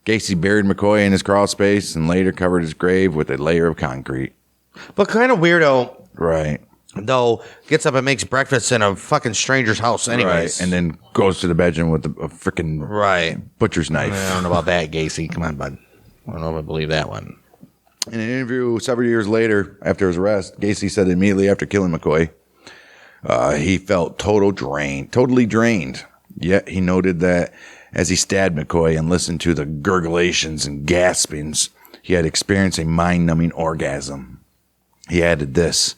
[SPEAKER 3] Gacy buried McCoy in his crawl space and later covered his grave with a layer of concrete.
[SPEAKER 2] But kind of weirdo,
[SPEAKER 3] Right.
[SPEAKER 2] though, gets up and makes breakfast in a fucking stranger's house anyways.
[SPEAKER 3] Right. And then goes to the bedroom with a freaking butcher's knife.
[SPEAKER 2] I don't know about that, Gacy. Come on, bud. I don't know if I believe that one.
[SPEAKER 3] In an interview several years later, after his arrest, Gacy said immediately after killing McCoy, he felt totally drained. Yet he noted that as he stabbed McCoy and listened to the gurgulations and gaspings, he had experienced a mind-numbing orgasm. He added this,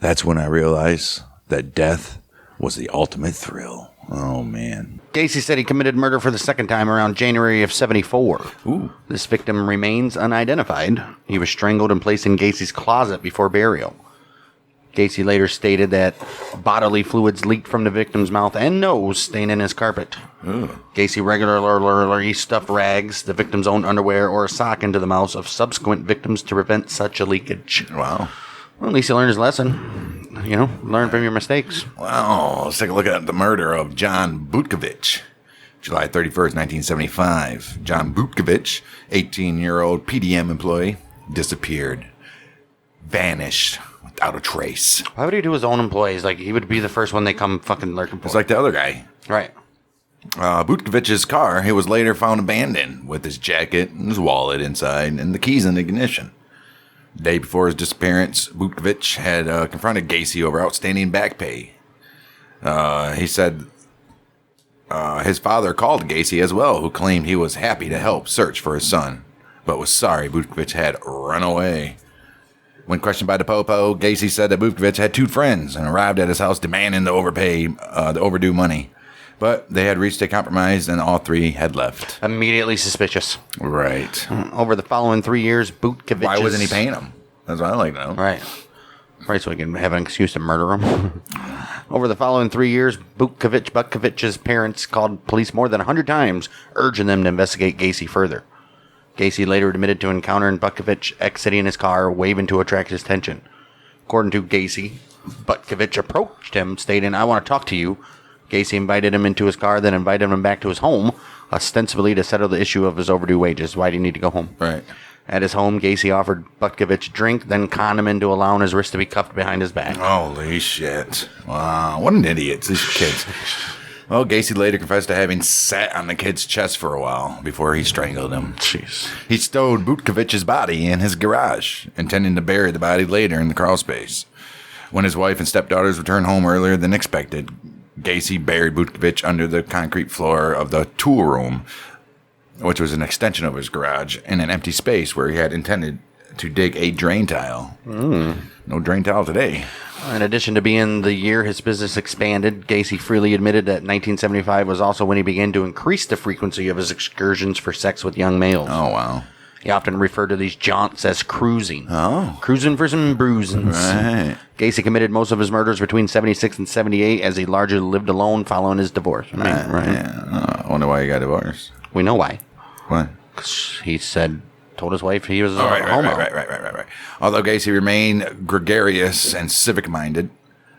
[SPEAKER 3] "That's when I realized that death was the ultimate thrill." Oh, man.
[SPEAKER 2] Gacy said he committed murder for the second time around January of 1974.
[SPEAKER 3] Ooh.
[SPEAKER 2] This victim remains unidentified. He was strangled and placed in Gacy's closet before burial. Gacy later stated that bodily fluids leaked from the victim's mouth and nose, staining his carpet.
[SPEAKER 3] Ooh.
[SPEAKER 2] Gacy regularly stuffed rags, the victim's own underwear, or a sock into the mouths of subsequent victims to prevent such a leakage.
[SPEAKER 3] Wow.
[SPEAKER 2] Well, at least he learned his lesson. Learn from your mistakes.
[SPEAKER 3] Wow. Let's take a look at the murder of John Butkovich. July 31st, 1975. John Butkovich, 18-year-old PDM employee, disappeared. Vanished without a trace.
[SPEAKER 2] Why would he do his own employees? Like, he would be the first one they come fucking lurking for.
[SPEAKER 3] It's like the other guy.
[SPEAKER 2] Right.
[SPEAKER 3] Butkovich's car, he was later found abandoned with his jacket and his wallet inside and the keys in the ignition. The day before his disappearance, Butkovich had confronted Gacy over outstanding back pay. He said his father called Gacy as well, who claimed he was happy to help search for his son, but was sorry Butkovich had run away. When questioned by the Popo, Gacy said that Butkovich had two friends and arrived at his house demanding the overdue money. But they had reached a compromise and all three had left.
[SPEAKER 2] Immediately suspicious.
[SPEAKER 3] Right.
[SPEAKER 2] Over the following 3 years, Butkovich.
[SPEAKER 3] Why wasn't he paying him? That's what I like to know.
[SPEAKER 2] Right, so he can have an excuse to murder him. Over the following 3 years, Butkovich's parents called police more than 100 times, urging them to investigate Gacy further. Gacy later admitted to encountering Butkovich exiting his car, waving to attract his attention. According to Gacy, Butkovich approached him, stating, "I want to talk to you." Gacy invited him into his car, then invited him back to his home, ostensibly to settle the issue of his overdue wages. Why do you need to go home?
[SPEAKER 3] Right.
[SPEAKER 2] At his home, Gacy offered Butkovich a drink, then conned him into allowing his wrist to be cuffed behind his back.
[SPEAKER 3] Holy shit. Wow. What an idiot. These kids. Well, Gacy later confessed to having sat on the kid's chest for a while before he strangled him.
[SPEAKER 2] Jeez.
[SPEAKER 3] He stowed Butkovich's body in his garage, intending to bury the body later in the crawl space. When his wife and stepdaughters returned home earlier than expected, Gacy buried Butkovich under the concrete floor of the tool room, which was an extension of his garage, in an empty space where he had intended to dig a drain tile. No drain tile today.
[SPEAKER 2] In addition to being the year his business expanded, Gacy freely admitted that 1975 was also when he began to increase the frequency of his excursions for sex with young males.
[SPEAKER 3] Oh, wow.
[SPEAKER 2] He often referred to these jaunts as cruising.
[SPEAKER 3] Oh.
[SPEAKER 2] Cruising for some bruisings.
[SPEAKER 3] Right.
[SPEAKER 2] Gacy committed most of his murders between 76 and 78 as he largely lived alone following his divorce. Right.
[SPEAKER 3] Yeah. I wonder why he got divorced.
[SPEAKER 2] We know why.
[SPEAKER 3] What?
[SPEAKER 2] 'Cause he told his wife he was a
[SPEAKER 3] Right.
[SPEAKER 2] homo.
[SPEAKER 3] Right. Although Gacy remained gregarious and civic-minded,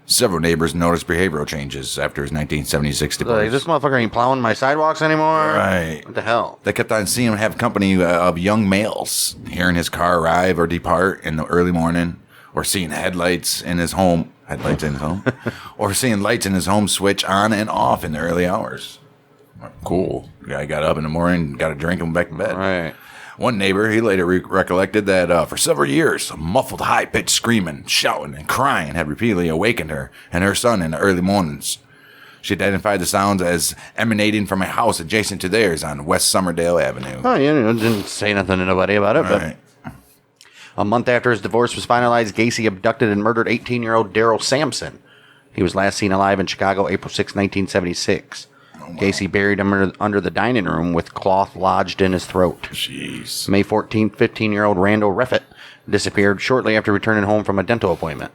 [SPEAKER 3] several neighbors noticed behavioral changes after his 1976 divorce.
[SPEAKER 2] Like, this motherfucker ain't plowing my sidewalks anymore.
[SPEAKER 3] Right.
[SPEAKER 2] What the hell?
[SPEAKER 3] They kept on seeing him have company of young males, hearing his car arrive or depart in the early morning, or seeing headlights in his home, or seeing lights in his home switch on and off in the early hours. Cool. The guy got up in the morning, got a drink, and went back to bed.
[SPEAKER 2] Right.
[SPEAKER 3] One neighbor, he later recollected that for several years, a muffled, high-pitched screaming, shouting, and crying had repeatedly awakened her and her son in the early mornings. She identified the sounds as emanating from a house adjacent to theirs on West Summerdale Avenue.
[SPEAKER 2] Oh, yeah, didn't say nothing to nobody about it. But
[SPEAKER 3] Right.
[SPEAKER 2] a month after his divorce was finalized, Gacy abducted and murdered 18-year-old Daryl Sampson. He was last seen alive in Chicago April 6, 1976. Gacy buried him under the dining room with cloth lodged in his throat.
[SPEAKER 3] Jeez.
[SPEAKER 2] May 14th, 15-year-old Randall Reffett disappeared shortly after returning home from a dental appointment.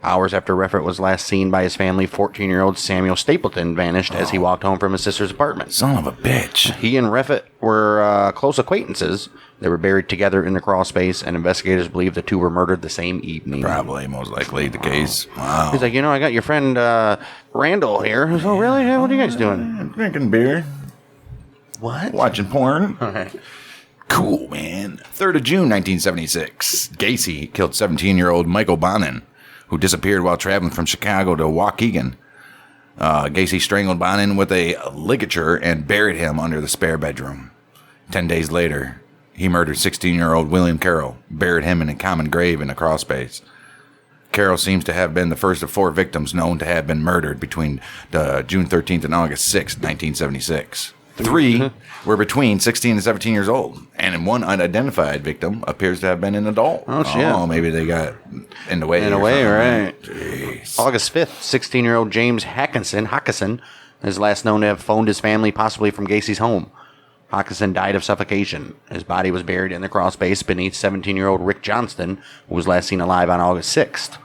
[SPEAKER 2] Hours after Reffett was last seen by his family, 14-year-old Samuel Stapleton vanished as he walked home from his sister's apartment.
[SPEAKER 3] Son of a bitch.
[SPEAKER 2] He and Reffett were close acquaintances. They were buried together in the crawl space, and investigators believe the two were murdered the same evening.
[SPEAKER 3] Probably, most likely the case. Wow.
[SPEAKER 2] He's like, I got your friend Randall here. I was, oh, really? Yeah, what are you guys doing?
[SPEAKER 3] Drinking beer.
[SPEAKER 2] What?
[SPEAKER 3] Watching porn.
[SPEAKER 2] All right.
[SPEAKER 3] Cool, man. 3rd of June, 1976. Gacy killed 17-year-old Michael Bonin, who disappeared while traveling from Chicago to Waukegan. Gacy strangled Bonin with a ligature and buried him under the spare bedroom. 10 days later, he murdered 16-year-old William Carroll, buried him in a common grave in a crawl space. Carroll seems to have been the first of 4 victims known to have been murdered between June 13th and August 6th, 1976. 3 were between 16 and 17 years old, and one unidentified victim appears to have been an adult.
[SPEAKER 2] Oh, shit.
[SPEAKER 3] Oh, maybe they got in the way.
[SPEAKER 2] In a way, right.
[SPEAKER 3] Jeez.
[SPEAKER 2] August 5th, 16-year-old James Hawkinson is last known to have phoned his family, possibly from Gacy's home. Hawkinson died of suffocation. His body was buried in the crawl space beneath 17-year-old Rick Johnston, who was last seen alive on August 6th.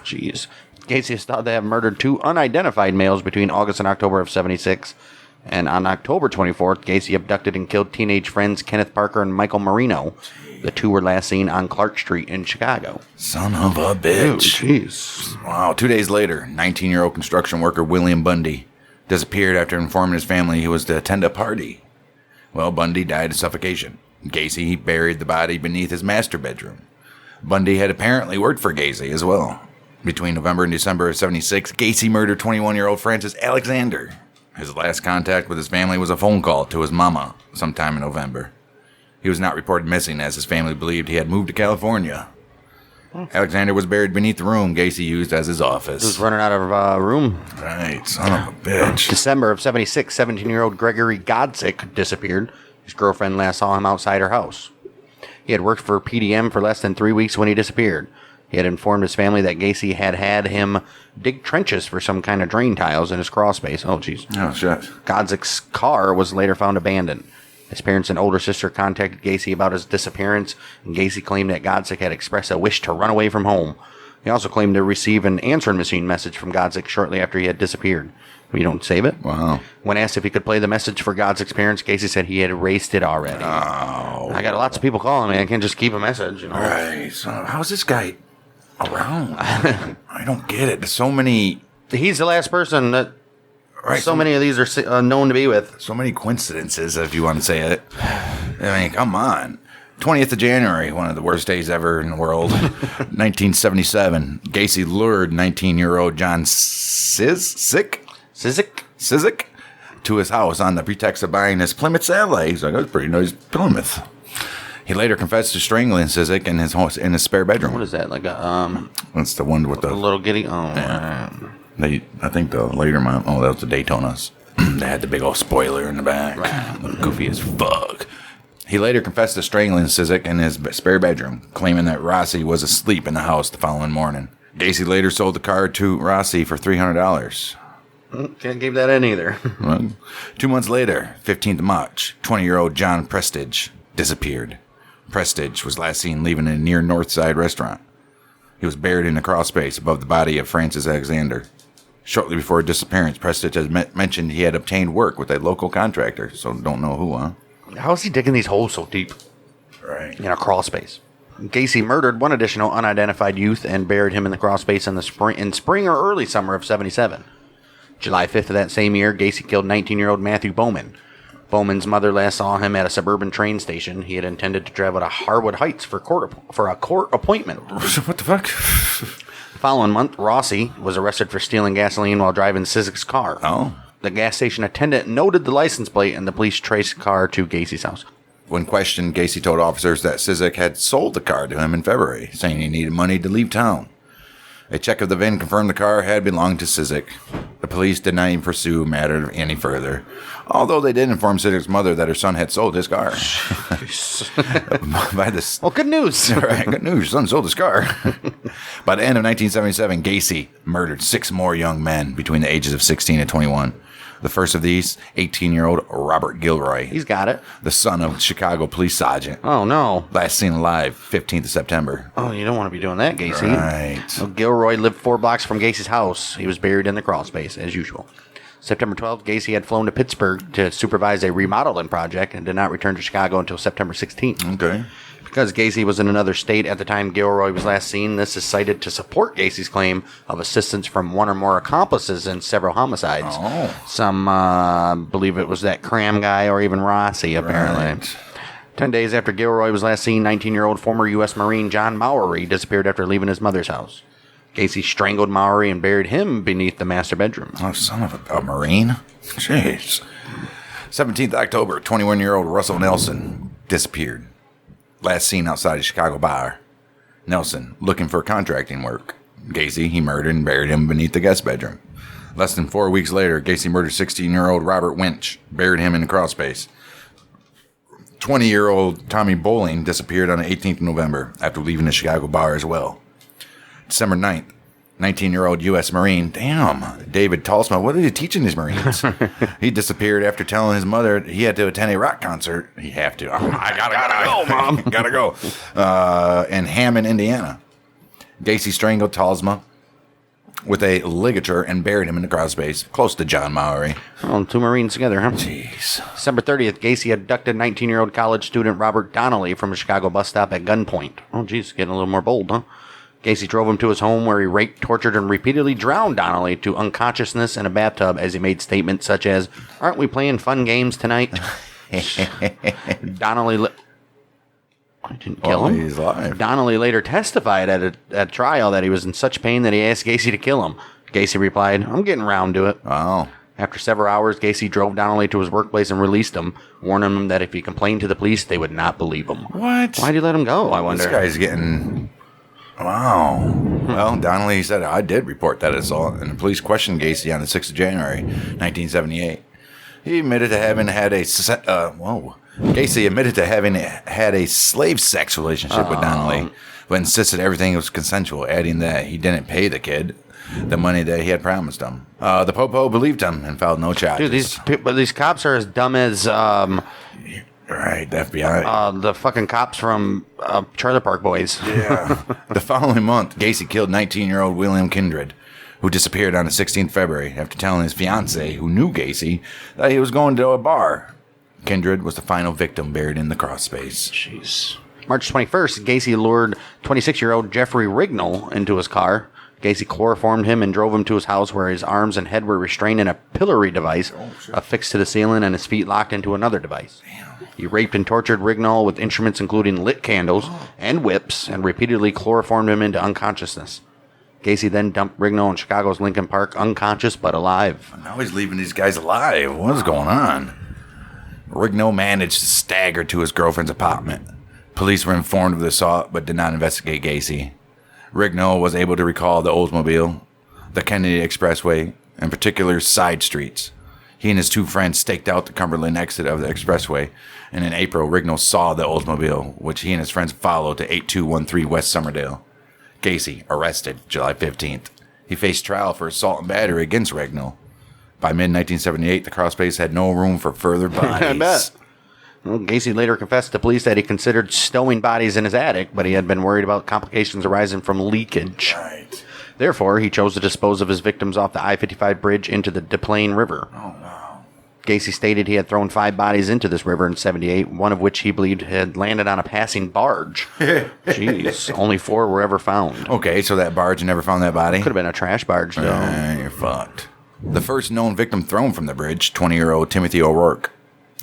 [SPEAKER 2] Jeez. Gacy is thought to have murdered 2 unidentified males between August and October of 76. And on October 24th, Gacy abducted and killed teenage friends Kenneth Parker and Michael Marino. The 2 were last seen on Clark Street in Chicago.
[SPEAKER 3] Son of a bitch.
[SPEAKER 2] Jeez.
[SPEAKER 3] Wow. 2 days later, 19-year-old construction worker William Bundy disappeared after informing his family he was to attend a party. Well, Bundy died of suffocation. Gacy buried the body beneath his master bedroom. Bundy had apparently worked for Gacy as well. Between November and December of 76, Gacy murdered 21-year-old Francis Alexander. His last contact with his family was a phone call to his mama sometime in November. He was not reported missing as his family believed he had moved to California. Alexander was buried beneath the room Gacy used as his office.
[SPEAKER 2] He was running out of room.
[SPEAKER 3] Right, son of a bitch.
[SPEAKER 2] December of 76, 17-year-old Gregory Godsick disappeared. His girlfriend last saw him outside her house. He had worked for PDM for less than 3 weeks when he disappeared. He had informed his family that Gacy had him dig trenches for some kind of drain tiles in his crawl space. Oh, jeez.
[SPEAKER 3] Oh, shit.
[SPEAKER 2] Godsick's car was later found abandoned. His parents and older sister contacted Gacy about his disappearance, and Gacy claimed that Godsick had expressed a wish to run away from home. He also claimed to receive an answering machine message from Godsick shortly after he had disappeared. You don't save it?
[SPEAKER 3] Wow.
[SPEAKER 2] When asked if he could play the message for Godsick's parents, Gacy said he had erased it already.
[SPEAKER 3] Oh.
[SPEAKER 2] I got lots of people calling me. I can't just keep a message, you know.
[SPEAKER 3] Right. So how's this guy around? I don't get it. There's so many.
[SPEAKER 2] He's the last person that
[SPEAKER 3] Right.
[SPEAKER 2] so many of these are known to be with.
[SPEAKER 3] So many coincidences, if you want to say it. I mean, come on. 20th of January, one of the worst days ever in the world. 1977, Gacy lured 19-year-old John Cizik to his house on the pretext of buying his Plymouth Satellite. He's like, that's pretty nice Plymouth. He later confessed to strangling Cizik in his spare bedroom.
[SPEAKER 2] What is that? Like a
[SPEAKER 3] That's the one with
[SPEAKER 2] a
[SPEAKER 3] the
[SPEAKER 2] little giddy? Oh,
[SPEAKER 3] yeah. I think the later one. Oh, that was the Daytonas. They had the big old spoiler in the back. Right. Goofy as fuck. He later confessed to strangling Cizik in his spare bedroom, claiming that Rossi was asleep in the house the following morning. Gacy later sold the car to Rossi for $300.
[SPEAKER 2] Can't give that in either.
[SPEAKER 3] Well, 2 months later, 15th of March, 20-year-old John Prestige disappeared. Prestige was last seen leaving a near North Side restaurant. He was buried in a crawl space above the body of Francis Alexander. Shortly before his disappearance, Prestige has mentioned he had obtained work with a local contractor, so don't know who, huh?
[SPEAKER 2] How is he digging these holes so deep?
[SPEAKER 3] Right.
[SPEAKER 2] In a crawl space. Gacy murdered one additional unidentified youth and buried him in the crawl space in spring or early summer of 77. July 5th of that same year, Gacy killed 19-year-old Matthew Bowman. Bowman's mother last saw him at a suburban train station. He had intended to travel to Harwood Heights for a court appointment.
[SPEAKER 3] What the fuck?
[SPEAKER 2] The following month, Rossi was arrested for stealing gasoline while driving Cizik's car.
[SPEAKER 3] Oh.
[SPEAKER 2] The gas station attendant noted the license plate, and the police traced the car to Gacy's house.
[SPEAKER 3] When questioned, Gacy told officers that Cizik had sold the car to him in February, saying he needed money to leave town. A check of the VIN confirmed the car had belonged to Sizik. The police did not even pursue the matter any further, although they did inform Sizik's mother that her son had sold his car. By this,
[SPEAKER 2] Well, good news.
[SPEAKER 3] right, good news. Your son sold his car. By the end of 1977, Gacy murdered 6 more young men between the ages of 16 and 21. The first of these, 18-year-old Robert Gilroy,
[SPEAKER 2] He's got it.
[SPEAKER 3] the son of Chicago police sergeant.
[SPEAKER 2] Oh, no.
[SPEAKER 3] Last seen alive, 15th of September.
[SPEAKER 2] Oh, you don't want to be doing that, Gacy.
[SPEAKER 3] Right.
[SPEAKER 2] Well, Gilroy lived 4 blocks from Gacy's house. He was buried in the crawl space, as usual. September 12th, Gacy had flown to Pittsburgh to supervise a remodeling project and did not return to Chicago until September 16th.
[SPEAKER 3] Okay.
[SPEAKER 2] Because Gacy was in another state at the time Gilroy was last seen, this is cited to support Gacy's claim of assistance from one or more accomplices in several homicides.
[SPEAKER 3] Oh.
[SPEAKER 2] Some believe it was that Cram guy or even Rossi, apparently.
[SPEAKER 3] Right.
[SPEAKER 2] 10 days after Gilroy was last seen, 19-year-old former U.S. Marine John Mowery disappeared after leaving his mother's house. Gacy strangled Mowery and buried him beneath the master bedroom.
[SPEAKER 3] Oh, son of a Marine. Jeez. 17th October, 21-year-old Russell Nelson disappeared. Last seen outside a Chicago bar. Nelson, looking for contracting work. Gacy, he murdered and buried him beneath the guest bedroom. Less than 4 weeks later, Gacy murdered 16-year-old Robert Winch, buried him in the crawl space. 20-year-old Tommy Bowling disappeared on the 18th of November after leaving the Chicago bar as well. December 9th, 19-year-old U.S. Marine, David Talsma, what are you teaching these Marines? He disappeared after telling his mother he had to attend a rock concert. He have to. I gotta go, Mom. Gotta go. In Hammond, Indiana. Gacy strangled Talsma with a ligature and buried him in the crawl space close to John Mowery.
[SPEAKER 2] Oh, 2 Marines together, huh?
[SPEAKER 3] Jeez.
[SPEAKER 2] December 30th, Gacy abducted 19-year-old college student Robert Donnelly from a Chicago bus stop at gunpoint. Oh, geez, getting a little more bold, huh? Gacy drove him to his home where he raped, tortured, and repeatedly drowned Donnelly to unconsciousness in a bathtub as he made statements such as, "Aren't we playing fun games tonight?" Donnelly... I didn't kill him.
[SPEAKER 3] He's alive.
[SPEAKER 2] Donnelly later testified at a trial that he was in such pain that he asked Gacy to kill him. Gacy replied, "I'm getting round to it."
[SPEAKER 3] Wow.
[SPEAKER 2] After several hours, Gacy drove Donnelly to his workplace and released him, warning him that if he complained to the police, they would not believe him.
[SPEAKER 3] What?
[SPEAKER 2] Why'd he let him go, I wonder?
[SPEAKER 3] This guy's getting... Wow. Well, Donnelly said, I did report that assault, and the police questioned Gacy on the 6th of January, 1978. He admitted to having had a... Gacy admitted to having had a slave sex relationship with Donnelly, but insisted everything was consensual, adding that he didn't pay the kid the money that he had promised him. The Popo believed him and filed no charges.
[SPEAKER 2] Dude, these cops are as dumb as...
[SPEAKER 3] Right, the FBI.
[SPEAKER 2] the fucking cops from Trailer Park Boys.
[SPEAKER 3] Yeah. The following month, Gacy killed 19-year-old William Kindred, who disappeared on the 16th of February after telling his fiancée, who knew Gacy, that he was going to a bar. Kindred was the final victim buried in the cross space.
[SPEAKER 2] Jeez. March 21st, Gacy lured 26-year-old Jeffrey Rignall into his car. Gacy chloroformed him and drove him to his house where his arms and head were restrained in a pillory device affixed to the ceiling and his feet locked into another device. He raped and tortured Rignall with instruments including lit candles and whips and repeatedly chloroformed him into unconsciousness. Gacy then dumped Rignall in Chicago's Lincoln Park unconscious but alive.
[SPEAKER 3] Now he's leaving these guys alive. What is going on? Rignall managed to stagger to his girlfriend's apartment. Police were informed of the assault but did not investigate Gacy. Rignall was able to recall the Oldsmobile, the Kennedy Expressway, and particular side streets. He and his 2 friends staked out the Cumberland exit of the expressway, and in April, Rignall saw the Oldsmobile, which he and his friends followed to 8213 West Somerdale. Gacy, arrested July 15th. He faced trial for assault and battery against Rignall. By mid-1978, the crawlspace had no room for further bodies.
[SPEAKER 2] I bet. Well, Gacy later confessed to police that he considered stowing bodies in his attic, but he had been worried about complications arising from leakage.
[SPEAKER 3] Right.
[SPEAKER 2] Therefore, he chose to dispose of his victims off the I-55 bridge into the Des Plaines River.
[SPEAKER 3] Oh, no.
[SPEAKER 2] Gacy stated he had thrown 5 bodies into this river in 78, one of which he believed had landed on a passing barge. Jeez, only 4 were ever found.
[SPEAKER 3] Okay, so that barge never found that body?
[SPEAKER 2] Could have been a trash barge, though.
[SPEAKER 3] You're fucked. The first known victim thrown from the bridge, 20-year-old Timothy O'Rourke.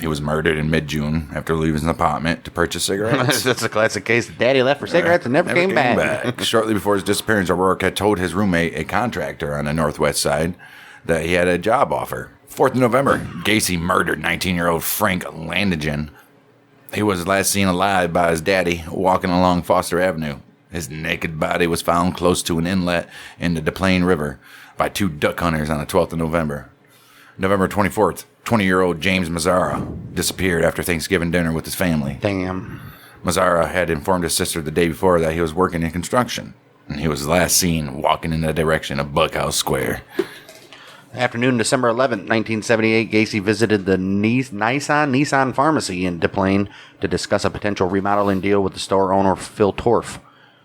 [SPEAKER 3] He was murdered in mid-June after leaving his apartment to purchase cigarettes.
[SPEAKER 2] That's a classic case. Daddy left for cigarettes and never came back.
[SPEAKER 3] Shortly before his disappearance, O'Rourke had told his roommate, a contractor on the northwest side, that he had a job offer. 4th of November, Gacy murdered 19-year-old Frank Landigan. He was last seen alive by his daddy walking along Foster Avenue. His naked body was found close to an inlet in the Des Plaines River by 2 duck hunters on the 12th of November. November 24th, 20-year-old James Mazzara disappeared after Thanksgiving dinner with his family.
[SPEAKER 2] Damn.
[SPEAKER 3] Mazzara had informed his sister the day before that he was working in construction, and he was last seen walking in the direction of Buckhouse Square.
[SPEAKER 2] Afternoon, December 11th, 1978, Gacy visited the Nissan Pharmacy in Des Plaines to discuss a potential remodeling deal with the store owner, Phil Torf.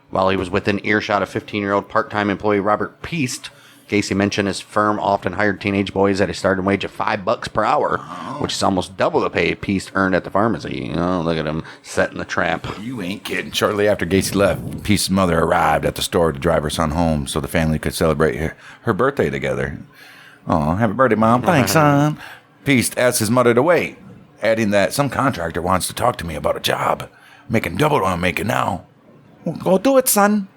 [SPEAKER 2] While he was within earshot of 15-year-old part-time employee Robert Peast, Gacy mentioned his firm often hired teenage boys at a starting wage of $5 per hour, which is almost double the pay Peast earned at the pharmacy. Oh, look at him setting the trap.
[SPEAKER 3] You ain't kidding. Shortly after Gacy left, Peast's mother arrived at the store to drive her son home so the family could celebrate her birthday together. Oh, happy birthday, Mom. Thanks, son. Peast asked his mother to wait, adding that some contractor wants to talk to me about a job, making double what I'm making now. Well, go do it, son.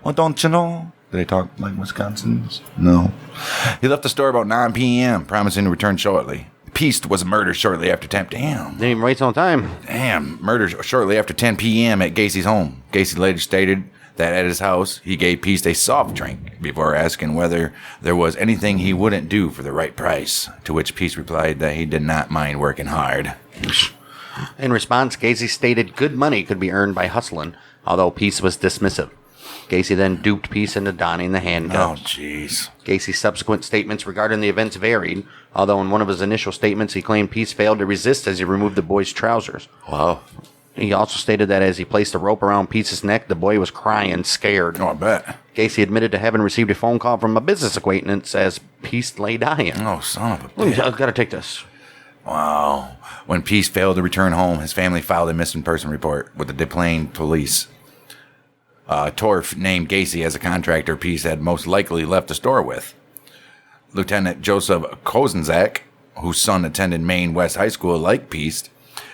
[SPEAKER 3] Well, don't you know? Do they talk like Wisconsins? No. He left the store about 9 p.m., promising to return shortly. Peast was murdered shortly after 10 p.m.
[SPEAKER 2] Didn't even wait on time.
[SPEAKER 3] Damn, murdered shortly after 10 p.m. at Gacy's home. Gacy later stated that at his house, he gave Peast a soft drink before asking whether there was anything he wouldn't do for the right price, to which Peast replied that he did not mind working hard.
[SPEAKER 2] In response, Gacy stated good money could be earned by hustling, although Peast was dismissive. Gacy then duped Peast into donning the
[SPEAKER 3] Oh,
[SPEAKER 2] handcuffs.
[SPEAKER 3] jeez.
[SPEAKER 2] Gacy's subsequent statements regarding the events varied, although in one of his initial statements he claimed Peast failed to resist as he removed the boy's trousers.
[SPEAKER 3] Wow.
[SPEAKER 2] He also stated that as he placed a rope around Peast's neck, the boy was crying, scared.
[SPEAKER 3] Oh, I bet.
[SPEAKER 2] Gacy admitted to having received a phone call from a business acquaintance as Peast lay dying.
[SPEAKER 3] Oh, son of a bitch.
[SPEAKER 2] I've got to take this.
[SPEAKER 3] Wow. When Peast failed to return home, his family filed a missing person report with the Des Plaines police. Torf named Gacy as a contractor Peast had most likely left the store with. Lieutenant Joseph Kozenzak, whose son attended Maine West High School like Peast,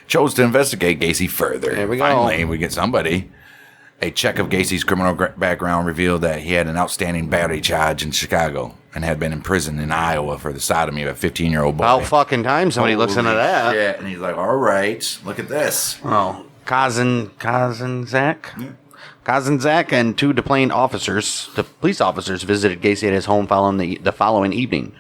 [SPEAKER 3] chose to investigate Gacy further.
[SPEAKER 2] There we go.
[SPEAKER 3] Finally, we get somebody. A check of Gacy's criminal background revealed that he had an outstanding battery charge in Chicago and had been in prison in Iowa for the sodomy of a 15-year-old boy.
[SPEAKER 2] About fucking time somebody looks into that.
[SPEAKER 3] Shit. And he's like, all right, look at this.
[SPEAKER 2] Oh, Kozenzak? Yeah. Kozenzak and 2 Des Plaines officers, the police officers, visited Gacy at his home following the following evening.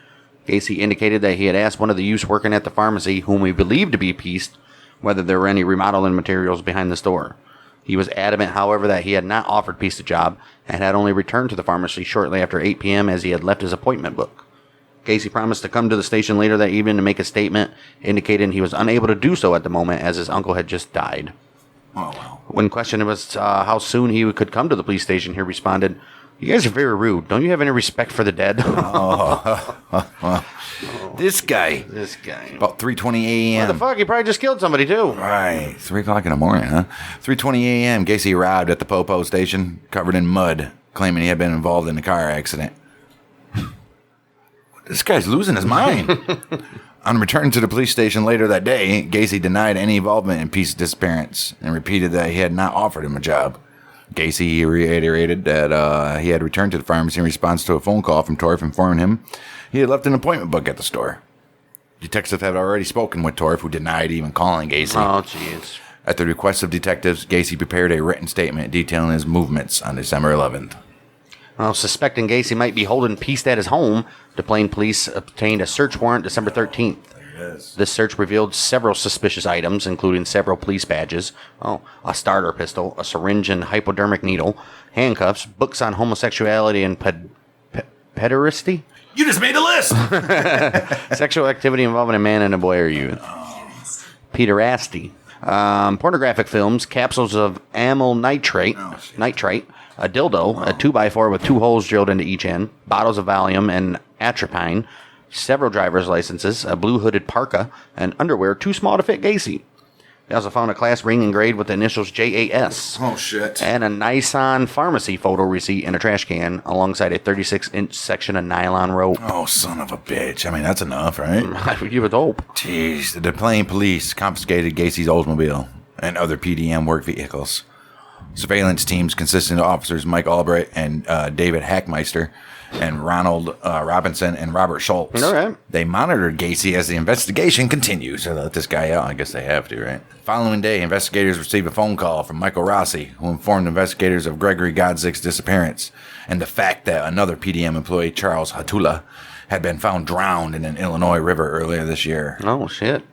[SPEAKER 2] Gacy indicated that he had asked one of the youths working at the pharmacy, whom he believed to be Peast, whether there were any remodeling materials behind the store. He was adamant, however, that he had not offered Peast a job and had only returned to the pharmacy shortly after 8 p.m. as he had left his appointment book. Gacy promised to come to the station later that evening to make a statement, indicating he was unable to do so at the moment as his uncle had just died.
[SPEAKER 3] Oh, wow.
[SPEAKER 2] When questioned as how soon he could come to the police station, he responded, "You guys are very rude. Don't you have any respect for the dead?"
[SPEAKER 3] This guy.
[SPEAKER 2] This guy.
[SPEAKER 3] About 3:20 a.m.
[SPEAKER 2] What the fuck? He probably just killed somebody, too.
[SPEAKER 3] Right, 3 o'clock in the morning, huh? 3:20 a.m. Gacy arrived at the Popo station, covered in mud, claiming he had been involved in a car accident. This guy's losing his mind. On return to the police station later that day, Gacy denied any involvement in Peast's disappearance and repeated that he had not offered him a job. Gacy reiterated that he had returned to the pharmacy in response to a phone call from Torf informing him he had left an appointment book at the store. Detectives had already spoken with Torf, who denied even calling Gacy.
[SPEAKER 2] Oh, jeez.
[SPEAKER 3] At the request of detectives, Gacy prepared a written statement detailing his movements on December 11th.
[SPEAKER 2] Well, suspecting Gacy might be holding Peast at his home, Des Plaines police obtained a search warrant December 13th. This search revealed several suspicious items, including several police badges, a starter pistol, a syringe and hypodermic needle, handcuffs, books on homosexuality and pederasty,
[SPEAKER 3] You just made a list!
[SPEAKER 2] sexual activity involving a man and a boy or youth, pederasty, pornographic films, capsules of amyl nitrate, a dildo, a 2x4 with 2 holes drilled into each end, bottles of Valium and atropine, several driver's licenses, a blue hooded parka, and underwear too small to fit Gacy. They also found a class ring engraved with the initials JAS.
[SPEAKER 3] Oh, shit.
[SPEAKER 2] And a Nissan pharmacy photo receipt in a trash can alongside a 36-inch section of nylon rope.
[SPEAKER 3] Oh, son of a bitch. I mean, that's enough, right?
[SPEAKER 2] You would hope.
[SPEAKER 3] Jeez. The Des Plaines police confiscated Gacy's Oldsmobile and other PDM work vehicles. Surveillance teams consisting of officers Mike Albright and David Hackmeister and Ronald Robinson and Robert Schultz.
[SPEAKER 2] All right.
[SPEAKER 3] They monitored Gacy as the investigation continues. So they let this guy out. I guess they have to, right? Following day, investigators received a phone call from Michael Rossi, who informed investigators of Gregory Godzik's disappearance and the fact that another PDM employee, Charles Hatula, had been found drowned in an Illinois river earlier this year.
[SPEAKER 2] Oh, shit.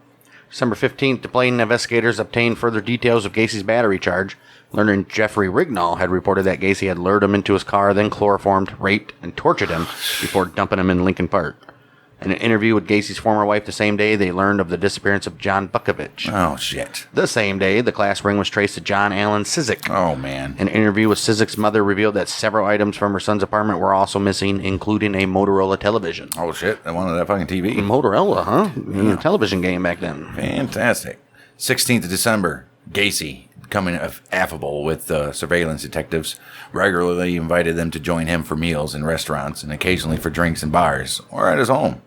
[SPEAKER 2] December 15th, DePlain investigators obtained further details of Gacy's battery charge, learning Jeffrey Rignall had reported that Gacy had lured him into his car, then chloroformed, raped, and tortured him before dumping him in Lincoln Park. In an interview with Gacy's former wife the same day, they learned of the disappearance of John Bukovich.
[SPEAKER 3] Oh, shit.
[SPEAKER 2] The same day, the class ring was traced to John Allen Sizik.
[SPEAKER 3] Oh, man.
[SPEAKER 2] An interview with Sizik's mother revealed that several items from her son's apartment were also missing, including a Motorola television.
[SPEAKER 3] Oh, shit. I wanted that fucking TV.
[SPEAKER 2] Motorola, huh? Yeah. Television game back then.
[SPEAKER 3] Fantastic. 16th of December, Gacy, becoming affable with surveillance detectives, regularly invited them to join him for meals in restaurants and occasionally for drinks in bars or at his home.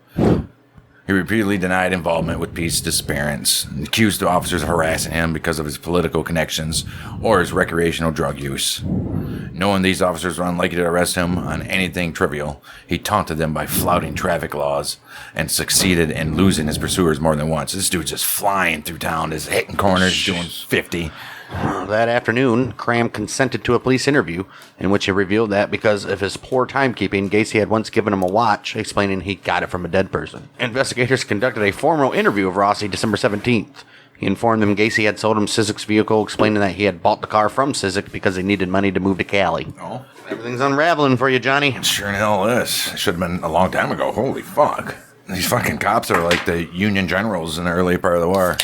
[SPEAKER 3] He repeatedly denied involvement with Peace's disappearance and accused the officers of harassing him because of his political connections or his recreational drug use. Knowing these officers were unlikely to arrest him on anything trivial, he taunted them by flouting traffic laws and succeeded in losing his pursuers more than once. This dude's just flying through town, just hitting corners, doing 50.
[SPEAKER 2] That afternoon, Cram consented to a police interview in which he revealed that because of his poor timekeeping, Gacy had once given him a watch, explaining he got it from a dead person. Investigators conducted a formal interview of Rossi December 17th. He informed them Gacy had sold him Sizik's vehicle, explaining that he had bought the car from Sizik because he needed money to move to Cali.
[SPEAKER 3] Oh.
[SPEAKER 2] Everything's unraveling for you, Johnny.
[SPEAKER 3] Sure in hell is. It should have been a long time ago. Holy fuck. These fucking cops are like the Union generals in the early part of the war.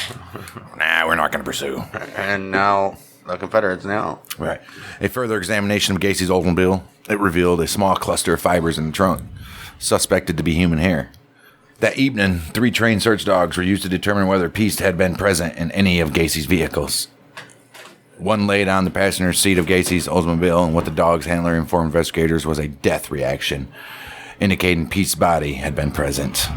[SPEAKER 3] Nah, we're not going to pursue.
[SPEAKER 2] And now the Confederates now.
[SPEAKER 3] Right. A further examination of Gacy's Oldsmobile, it revealed a small cluster of fibers in the trunk, suspected to be human hair. That evening, 3 trained search dogs were used to determine whether Peace had been present in any of Gacy's vehicles. One laid on the passenger seat of Gacy's Oldsmobile, and what the dog's handler informed investigators was a death reaction, indicating Peace's body had been present.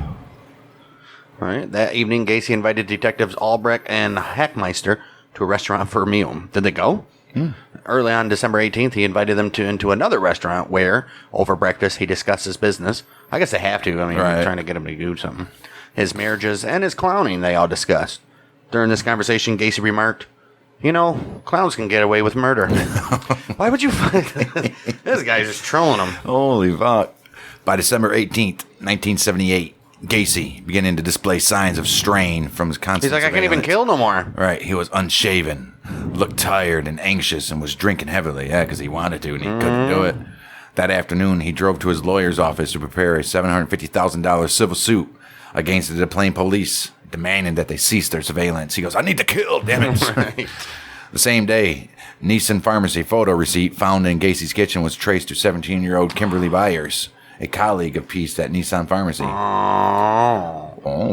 [SPEAKER 2] All right. That evening, Gacy invited detectives Albrecht and Hackmeister to a restaurant for a meal. Did they go? Early on December 18th, he invited them into another restaurant where, over breakfast, he discussed his business. I guess they have to. I mean,
[SPEAKER 3] Right.
[SPEAKER 2] trying to get him to do something. His marriages and his clowning, they all discussed. During this conversation, Gacy remarked, "You know, clowns can get away with murder." Why would you find this guy's just trolling him?
[SPEAKER 3] Holy fuck. By December 18th, 1978, Gacy beginning to display signs of strain from his constant
[SPEAKER 2] He's like, I can't even
[SPEAKER 3] surveillance.
[SPEAKER 2] kill no more.
[SPEAKER 3] Right, he was unshaven, looked tired and anxious, and was drinking heavily. Yeah, because he wanted to, and he couldn't do it. That afternoon, he drove to his lawyer's office to prepare a $750,000 civil suit against the DePlain police, demanding that they cease their surveillance. He goes, "I need to kill, damn it."
[SPEAKER 2] Right.
[SPEAKER 3] The same day, Neeson Pharmacy photo receipt found in Gacy's kitchen was traced to 17-year-old Kimberly Byers, a colleague of Peace at Nissan Pharmacy.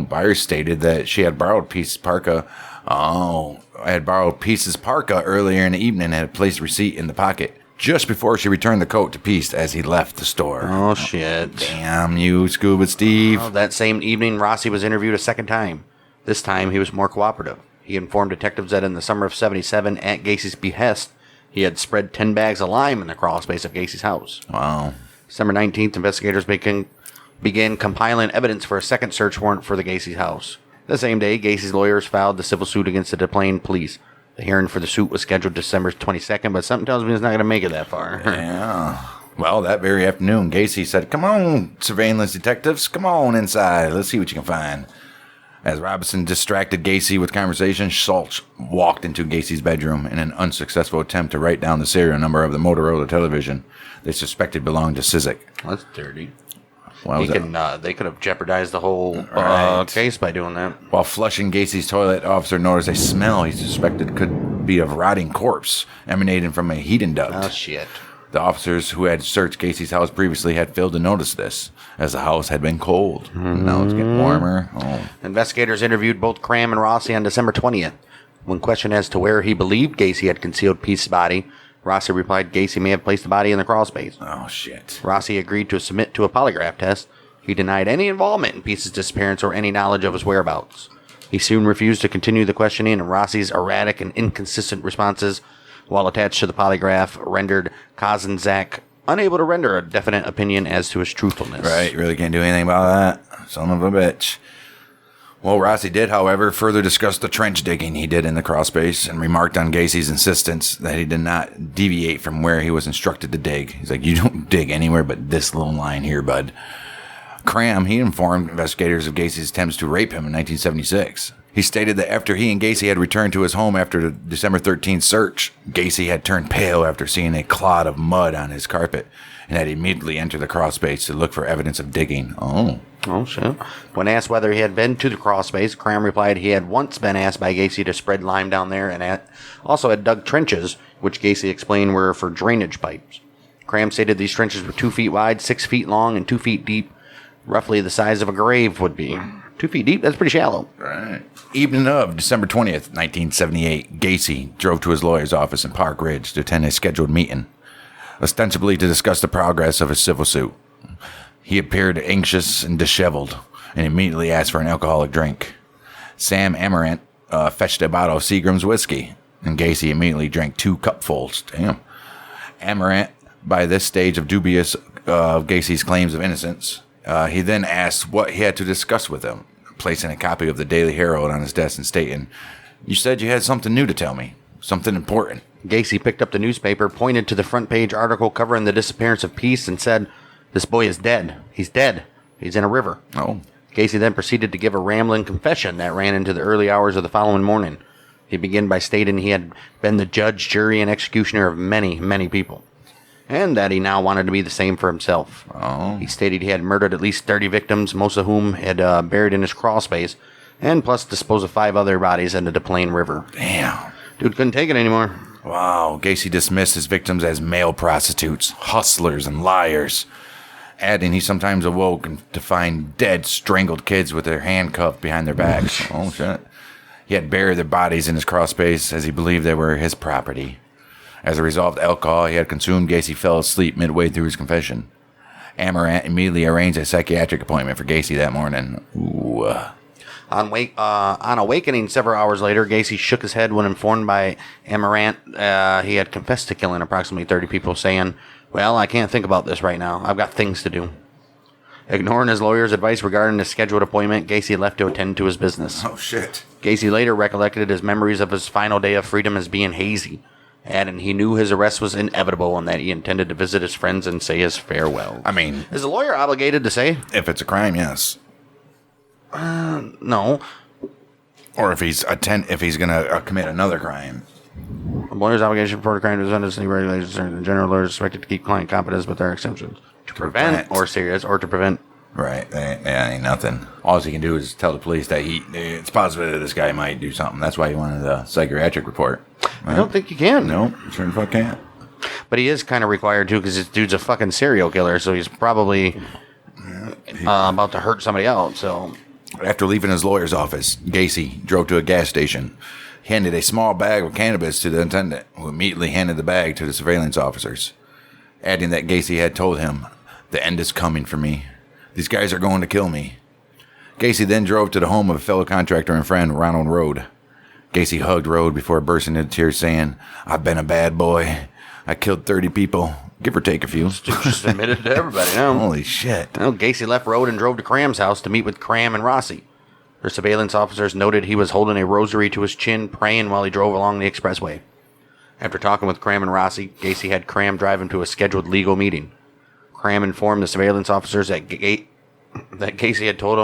[SPEAKER 3] Byers stated that she had borrowed Peace's parka. Peace's parka earlier in the evening and had placed receipt in the pocket just before she returned the coat to Peace as he left the store.
[SPEAKER 2] Oh, shit.
[SPEAKER 3] Damn you, Scuba Steve.
[SPEAKER 2] Well, that same evening, Rossi was interviewed a second time. This time, he was more cooperative. He informed detectives that in the summer of 77, at Gacy's behest, he had spread 10 bags of lime in the crawl space of Gacy's house.
[SPEAKER 3] Wow.
[SPEAKER 2] December 19th, investigators began compiling evidence for a second search warrant for the Gacy's house. The same day, Gacy's lawyers filed the civil suit against the DePlain police. The hearing for the suit was scheduled December 22nd, but something tells me it's not going to make it that far.
[SPEAKER 3] Yeah. Well, that very afternoon, Gacy said, "Come on, surveillance detectives, come on inside. Let's see what you can find." As Robinson distracted Gacy with conversation, Schultz walked into Gacy's bedroom in an unsuccessful attempt to write down the serial number of the Motorola television they suspected belonged to Sizik.
[SPEAKER 2] That's dirty.
[SPEAKER 3] Well,
[SPEAKER 2] They could have jeopardized the whole
[SPEAKER 3] Right.
[SPEAKER 2] case by doing that.
[SPEAKER 3] while flushing Gacy's toilet, officer noticed a smell he suspected could be of rotting corpse emanating from a heating duct.
[SPEAKER 2] Oh, shit.
[SPEAKER 3] The officers who had searched Gacy's house previously had failed to notice this, as the house had been cold. Now it's getting warmer. Oh.
[SPEAKER 2] Investigators interviewed both Cram and Rossi on December 20th. When questioned as to where he believed Gacy had concealed Peace's body, Rossi replied Gacy may have placed the body in the crawl space.
[SPEAKER 3] Oh, shit.
[SPEAKER 2] Rossi agreed to submit to a polygraph test. He denied any involvement in Peace's disappearance or any knowledge of his whereabouts. He soon refused to continue the questioning, and Rossi's erratic and inconsistent responses while attached to the polygraph, rendered Kazanzak unable to render a definite opinion as to his truthfulness.
[SPEAKER 3] Right, you really can't do anything about that. Son of a bitch. Well, Rossi did, however, further discuss the trench digging he did in the crawl space and remarked on Gacy's insistence that he did not deviate from where he was instructed to dig. He's like, you don't dig anywhere but this little line here, bud. Cram, he informed investigators of Gacy's attempts to rape him in 1976. He stated that after he and Gacy had returned to his home after the December 13th search, Gacy had turned pale after seeing a clod of mud on his carpet and had immediately entered the crawl space to look for evidence of digging.
[SPEAKER 2] Oh, shit. When asked whether he had been to the crawl space, Cram replied he had once been asked by Gacy to spread lime down there and also had dug trenches, which Gacy explained were for drainage pipes. Cram stated these trenches were 2 feet wide, 6 feet long, and 2 feet deep, roughly the size of a grave would be. 2 feet deep? That's pretty shallow.
[SPEAKER 3] Right. Evening of December 20th, 1978, Gacy drove to his lawyer's office in Park Ridge to attend a scheduled meeting, ostensibly to discuss the progress of his civil suit. He appeared anxious and disheveled and immediately asked for an alcoholic drink. Sam Amaranth fetched a bottle of Seagram's whiskey, and Gacy immediately drank 2 cupfuls. Damn. Amaranth, by this stage of dubious of Gacy's claims of innocence, he then asked what he had to discuss with him, placing a copy of the Daily Herald on his desk and stating, "You said you had something new to tell me, something important."
[SPEAKER 2] Gacy picked up the newspaper, pointed to the front page article covering the disappearance of Peace, and said, "This boy is dead. He's dead. He's in a river."
[SPEAKER 3] Oh.
[SPEAKER 2] Gacy then proceeded to give a rambling confession that ran into the early hours of the following morning. He began by stating he had been the judge, jury, and executioner of many, many people, and that he now wanted to be the same for himself.
[SPEAKER 3] Oh.
[SPEAKER 2] He stated he had murdered at least 30 victims, most of whom had buried in his crawl space, and plus disposed of 5 other bodies into the Plain River.
[SPEAKER 3] Damn.
[SPEAKER 2] Dude couldn't take it anymore.
[SPEAKER 3] Wow. Gacy dismissed his victims as male prostitutes, hustlers, and liars, adding he sometimes awoke to find dead, strangled kids with their handcuffed behind their backs. Oh, shit. He had buried their bodies in his crawl space as he believed they were his property. As a result of alcohol he had consumed, Gacy fell asleep midway through his confession. Amaranth immediately arranged a psychiatric appointment for Gacy that morning. Ooh.
[SPEAKER 2] On awakening several hours later, Gacy shook his head when informed by Amaranth he had confessed to killing approximately 30 people, saying, "Well, I can't think about this right now. I've got things to do." Ignoring his lawyer's advice regarding his scheduled appointment, Gacy left to attend to his business.
[SPEAKER 3] Oh, shit.
[SPEAKER 2] Gacy later recollected his memories of his final day of freedom as being hazy, adding he knew his arrest was inevitable and that he intended to visit his friends and say his farewell.
[SPEAKER 3] I mean,
[SPEAKER 2] Is the lawyer obligated to say?
[SPEAKER 3] if it's a crime, yes.
[SPEAKER 2] No.
[SPEAKER 3] Or if he's going to commit another crime.
[SPEAKER 2] A lawyer's obligation for a crime to defend any regulations and the general lawyers expected to keep client competence, but there are exceptions. To prevent or serious or to prevent.
[SPEAKER 3] Right. That ain't nothing. All he can do is tell the police that it's possible that this guy might do something. That's why he wanted a psychiatric report. Right?
[SPEAKER 2] I don't think you can.
[SPEAKER 3] No, sure the fuck can't.
[SPEAKER 2] But he is kind of required to because this dude's a fucking serial killer, so he's probably about to hurt somebody else. So
[SPEAKER 3] After leaving his lawyer's office, Gacy drove to a gas station, handed a small bag of cannabis to the attendant, who immediately handed the bag to the surveillance officers, adding that Gacy had told him, "The end is coming for me. These guys are going to kill me." Gacy then drove to the home of a fellow contractor and friend, Ronald Rode. Gacy hugged Rode before bursting into tears, saying, "I've been a bad boy. I killed 30 people, give or take a few."
[SPEAKER 2] just admitted it to everybody now.
[SPEAKER 3] Holy shit.
[SPEAKER 2] Well, Gacy left Road and drove to Cram's house to meet with Cram and Rossi. Their surveillance officers noted he was holding a rosary to his chin, praying while he drove along the expressway. After talking with Cram and Rossi, Gacy had Cram drive him to a scheduled legal meeting. Cram informed the surveillance officers that Gacy had told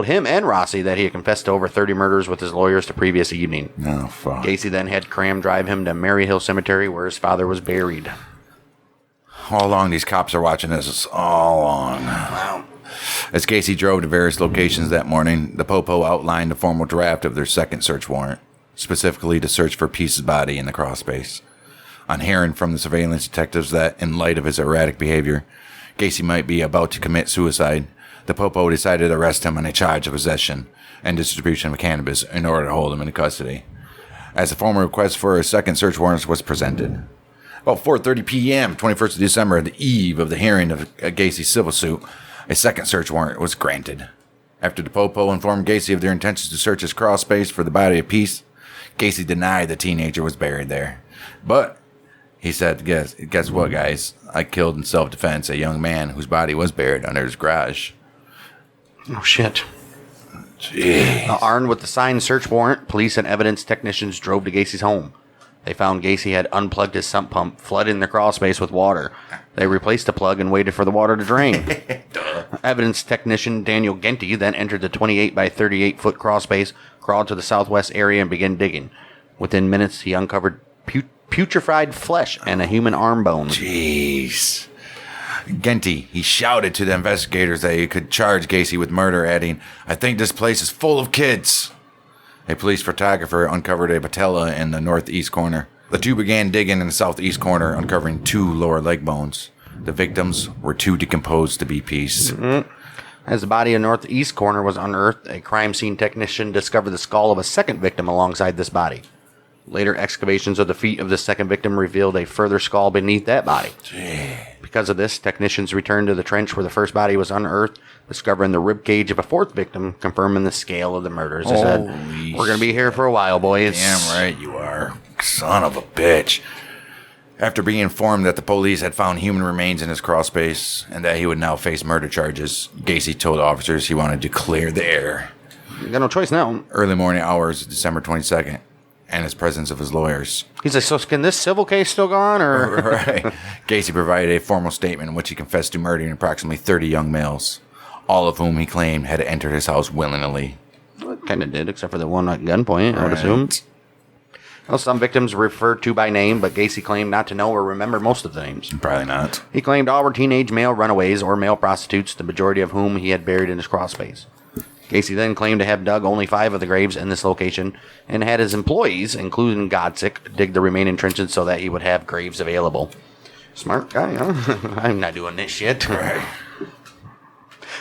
[SPEAKER 2] him and Rossi that he had confessed to over 30 murders with his lawyers the previous evening.
[SPEAKER 3] Oh, fuck.
[SPEAKER 2] Gacy then had Cram drive him to Maryhill Cemetery where his father was buried.
[SPEAKER 3] All along, these cops are watching this. All along.
[SPEAKER 2] Wow.
[SPEAKER 3] As Gacy drove to various locations that morning, the Popo outlined a formal draft of their second search warrant, specifically to search for Peace's body in the crawl space. On hearing from the surveillance detectives that, in light of his erratic behavior, Gacy might be about to commit suicide, the Popo decided to arrest him on a charge of possession and distribution of cannabis in order to hold him in custody. As a formal request for a second search warrant was presented. About 4:30 p.m., 21st of December, the eve of the hearing of Gacy's civil suit, a second search warrant was granted. After the Popo informed Gacy of their intentions to search his crawl space for the body of Peace, Gacy denied the teenager was buried there, But he said, guess what, guys? I killed in self-defense a young man whose body was buried under his garage.
[SPEAKER 2] Oh, shit.
[SPEAKER 3] Jeez.
[SPEAKER 2] Armed with the signed search warrant, police and evidence technicians drove to Gacy's home. They found Gacy had unplugged his sump pump, flooding the crawl space with water. They replaced the plug and waited for the water to drain. Evidence technician Daniel Genty then entered the 28 by 38 foot crawl space, crawled to the southwest area, and began digging. Within minutes, he uncovered putrefied flesh and a human arm bone.
[SPEAKER 3] Jeez. Genty, he shouted to the investigators that he could charge Gacy with murder, adding, "I think this place is full of kids." A police photographer uncovered a patella in the northeast corner. The two began digging in the southeast corner, uncovering 2 lower leg bones. The victims were too decomposed to be pieced.
[SPEAKER 2] Mm-hmm. As the body in the northeast corner was unearthed, a crime scene technician discovered the skull of a second victim alongside this body. Later excavations of the feet of the second victim revealed a further skull beneath that body. Because of this, technicians returned to the trench where the first body was unearthed, discovering the rib cage of a fourth victim, confirming the scale of the murders. They said, "We're going to be here for a while, boys."
[SPEAKER 3] Damn right you are. Son of a bitch. After being informed that the police had found human remains in his crawl space and that he would now face murder charges, Gacy told officers he wanted to clear the air.
[SPEAKER 2] You got no choice now.
[SPEAKER 3] Early morning hours, December 22nd, and his presence of his lawyers.
[SPEAKER 2] He's like, "So can this civil case still go on?" Or
[SPEAKER 3] Right. Gacy provided a formal statement in which he confessed to murdering approximately 30 young males, all of whom he claimed had entered his house willingly.
[SPEAKER 2] Kind of did, except for the one at gunpoint, I would assume. Well, some victims were referred to by name, but Gacy claimed not to know or remember most of the names.
[SPEAKER 3] Probably not.
[SPEAKER 2] He claimed all were teenage male runaways or male prostitutes, the majority of whom he had buried in his crawl space. Gacy then claimed to have dug only 5 of the graves in this location and had his employees, including Godsick, dig the remaining trenches so that he would have graves available. Smart guy, huh? I'm not doing this shit.
[SPEAKER 3] Right.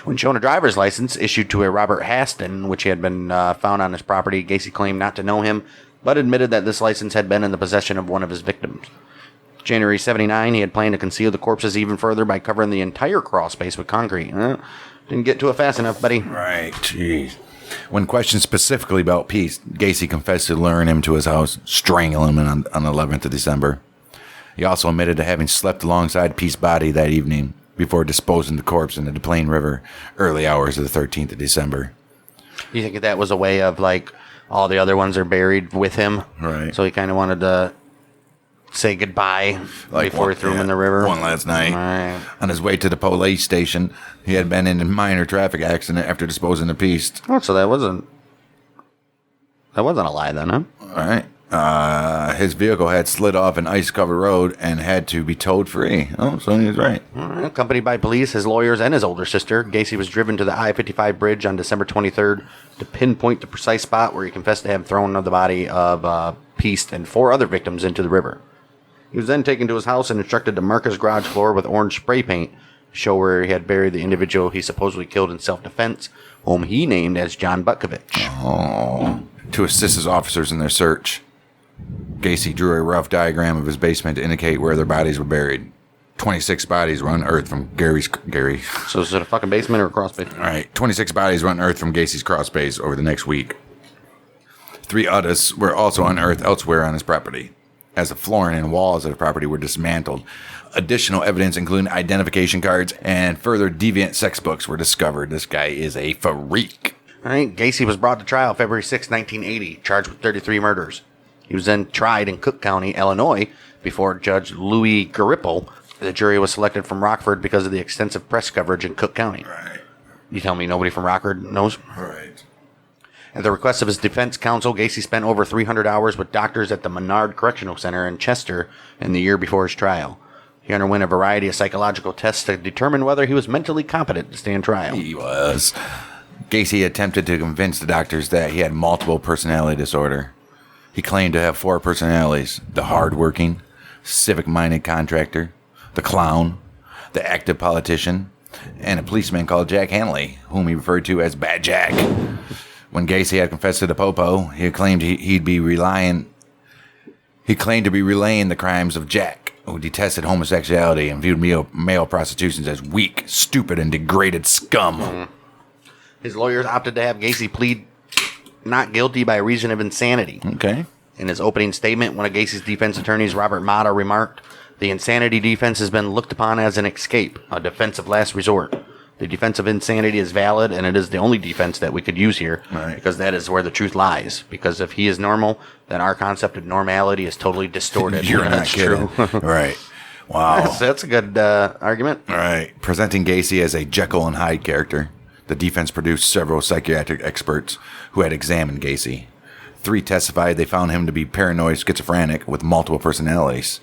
[SPEAKER 2] When shown a driver's license issued to a Robert Haston, which had been found on his property, Gacy claimed not to know him, but admitted that this license had been in the possession of one of his victims. January 79, he had planned to conceal the corpses even further by covering the entire crawl space with concrete. Didn't get to it fast enough, buddy.
[SPEAKER 3] Right, jeez. When questioned specifically about Peace, Gacy confessed to luring him to his house, strangling him on the 11th of December. He also admitted to having slept alongside Peace's body that evening before disposing the corpse in the Plain River early hours of the 13th of December.
[SPEAKER 2] You think that was a way of, like, all the other ones are buried with him?
[SPEAKER 3] Right.
[SPEAKER 2] So he kind of wanted to say goodbye before he threw him in the river?
[SPEAKER 3] One last night.
[SPEAKER 2] Right.
[SPEAKER 3] On his way to the police station, he had been in a minor traffic accident after disposing of Peace.
[SPEAKER 2] Oh, so that wasn't a lie then, huh?
[SPEAKER 3] All right. His vehicle had slid off an ice-covered road and had to be towed free. Oh, so he was right.
[SPEAKER 2] Accompanied by police, his lawyers, and his older sister, Gacy was driven to the I-55 bridge on December 23rd to pinpoint the precise spot where he confessed to have thrown the body of Peace and 4 other victims into the river. He was then taken to his house and instructed to mark his garage floor with orange spray paint to show where he had buried the individual he supposedly killed in self-defense, whom he named as John Butkovich.
[SPEAKER 3] Oh. To assist his officers in their search, Gacy drew a rough diagram of his basement to indicate where their bodies were buried. 26 bodies were unearthed from Gary.
[SPEAKER 2] So is it a fucking basement or a crawl space?
[SPEAKER 3] All right, 26 bodies were unearthed from Gacy's crawl space over the next week. 3 others were also unearthed elsewhere on his property, as the flooring and walls of the property were dismantled. Additional evidence, including identification cards and further deviant sex books, were discovered. This guy is a freak.
[SPEAKER 2] All right, Gacy was brought to trial February 6, 1980, charged with 33 murders. He was then tried in Cook County, Illinois, before Judge Louis Garippo. The jury was selected from Rockford because of the extensive press coverage in Cook County.
[SPEAKER 3] Right.
[SPEAKER 2] You tell me nobody from Rockford knows?
[SPEAKER 3] Right.
[SPEAKER 2] At the request of his defense counsel, Gacy spent over 300 hours with doctors at the Menard Correctional Center in Chester in the year before his trial. He underwent a variety of psychological tests to determine whether he was mentally competent to stand trial.
[SPEAKER 3] He was. Gacy attempted to convince the doctors that he had multiple personality disorder. He claimed to have 4 personalities: the hard-working, civic-minded contractor, the clown, the active politician, and a policeman called Jack Hanley, whom he referred to as Bad Jack. When Gacy had confessed to the Popo, he claimed to be relaying the crimes of Jack, who detested homosexuality and viewed male prostitutions as weak, stupid, and degraded scum.
[SPEAKER 2] His lawyers opted to have Gacy plead not guilty by reason of insanity.
[SPEAKER 3] Okay.
[SPEAKER 2] In his opening statement, one of Gacy's defense attorneys, Robert Mata, remarked, "The insanity defense has been looked upon as an escape, a defense of last resort. The defense of insanity is valid, and it is the only defense that we could use here, because that is where the truth lies. Because if he is normal, then our concept of normality is totally distorted."
[SPEAKER 3] You're not kidding. Right. Wow.
[SPEAKER 2] That's a good argument.
[SPEAKER 3] All right. Presenting Gacy as a Jekyll and Hyde character, the defense produced several psychiatric experts who had examined Gacy. 3 testified they found him to be paranoid schizophrenic with multiple personalities.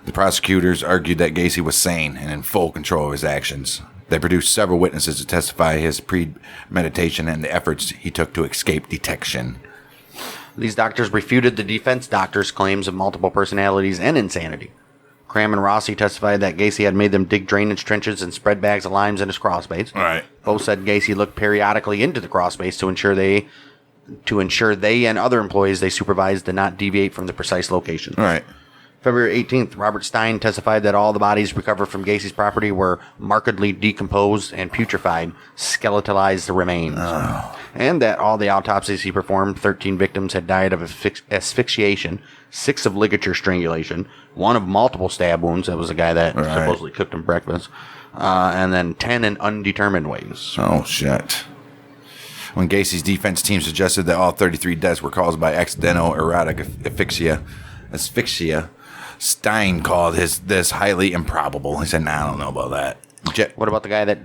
[SPEAKER 3] The prosecutors argued that Gacy was sane and in full control of his actions. They produced several witnesses to testify his premeditation and the efforts he took to escape detection.
[SPEAKER 2] These doctors refuted the defense doctors' claims of multiple personalities and insanity. Cram and Rossi testified that Gacy had made them dig drainage trenches and spread bags of limes in his crawlspace.
[SPEAKER 3] Right.
[SPEAKER 2] Both said Gacy looked periodically into the crawlspace to ensure they and other employees they supervised did not deviate from the precise location.
[SPEAKER 3] All right.
[SPEAKER 2] February 18th, Robert Stein testified that all the bodies recovered from Gacy's property were markedly decomposed and putrefied, skeletalized remains. And that all the autopsies he performed, 13 victims had died of asphyxiation, 6 of ligature strangulation, 1 of multiple stab wounds, that was the guy that supposedly cooked him breakfast, and then 10 in undetermined ways.
[SPEAKER 3] Oh, shit. When Gacy's defense team suggested that all 33 deaths were caused by accidental erotic asphyxia, Stein called this highly improbable. He said, "Nah, I don't know about that."
[SPEAKER 2] What about the guy that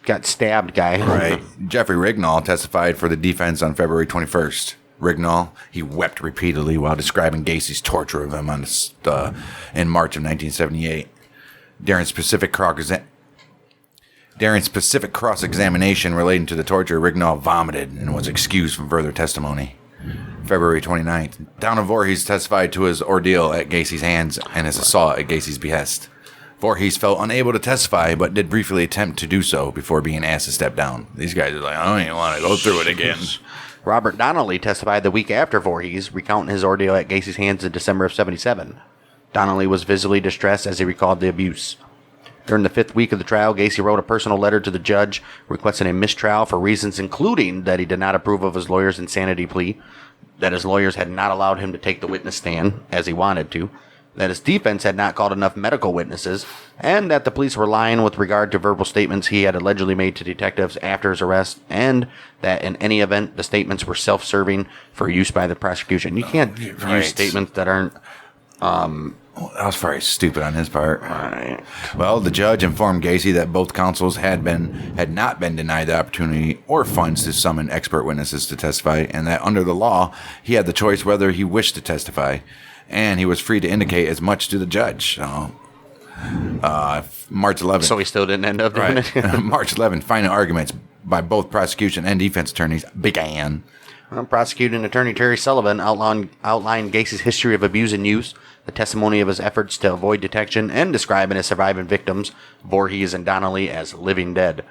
[SPEAKER 2] got stabbed guy?
[SPEAKER 3] Right. Jeffrey Rignall testified for the defense on February 21st. Rignall, he wept repeatedly while describing Gacy's torture of him in March of 1978. During specific cross-examination relating to the torture, Rignall vomited and was excused from further testimony. February 29th, Donald Voorhees testified to his ordeal at Gacy's hands and his assault at Gacy's behest. Voorhees felt unable to testify, but did briefly attempt to do so before being asked to step down. These guys are like, "I don't even want to go through it again."
[SPEAKER 2] Robert Donnelly testified the week after Voorhees, recounting his ordeal at Gacy's hands in December of 1977. Donnelly was visibly distressed as he recalled the abuse. During the 5th week of the trial, Gacy wrote a personal letter to the judge requesting a mistrial for reasons including that he did not approve of his lawyer's insanity plea, that his lawyers had not allowed him to take the witness stand as he wanted to, that his defense had not called enough medical witnesses, and that the police were lying with regard to verbal statements he had allegedly made to detectives after his arrest, and that in any event, the statements were self-serving for use by the prosecution. You can't use statements that aren't...
[SPEAKER 3] That was very stupid on his part.
[SPEAKER 2] Right.
[SPEAKER 3] Well, the judge informed Gacy that both counsels had not been denied the opportunity or funds to summon expert witnesses to testify, and that under the law, he had the choice whether he wished to testify, and he was free to indicate as much to the judge. So, March 11th.
[SPEAKER 2] So he still didn't end up doing it?
[SPEAKER 3] March 11th, final arguments by both prosecution and defense attorneys began.
[SPEAKER 2] Prosecuting attorney Terry Sullivan outlined Gacy's history of abuse and use, the testimony of his efforts to avoid detection, and describing his surviving victims, Voorhees and Donnelly, as living dead.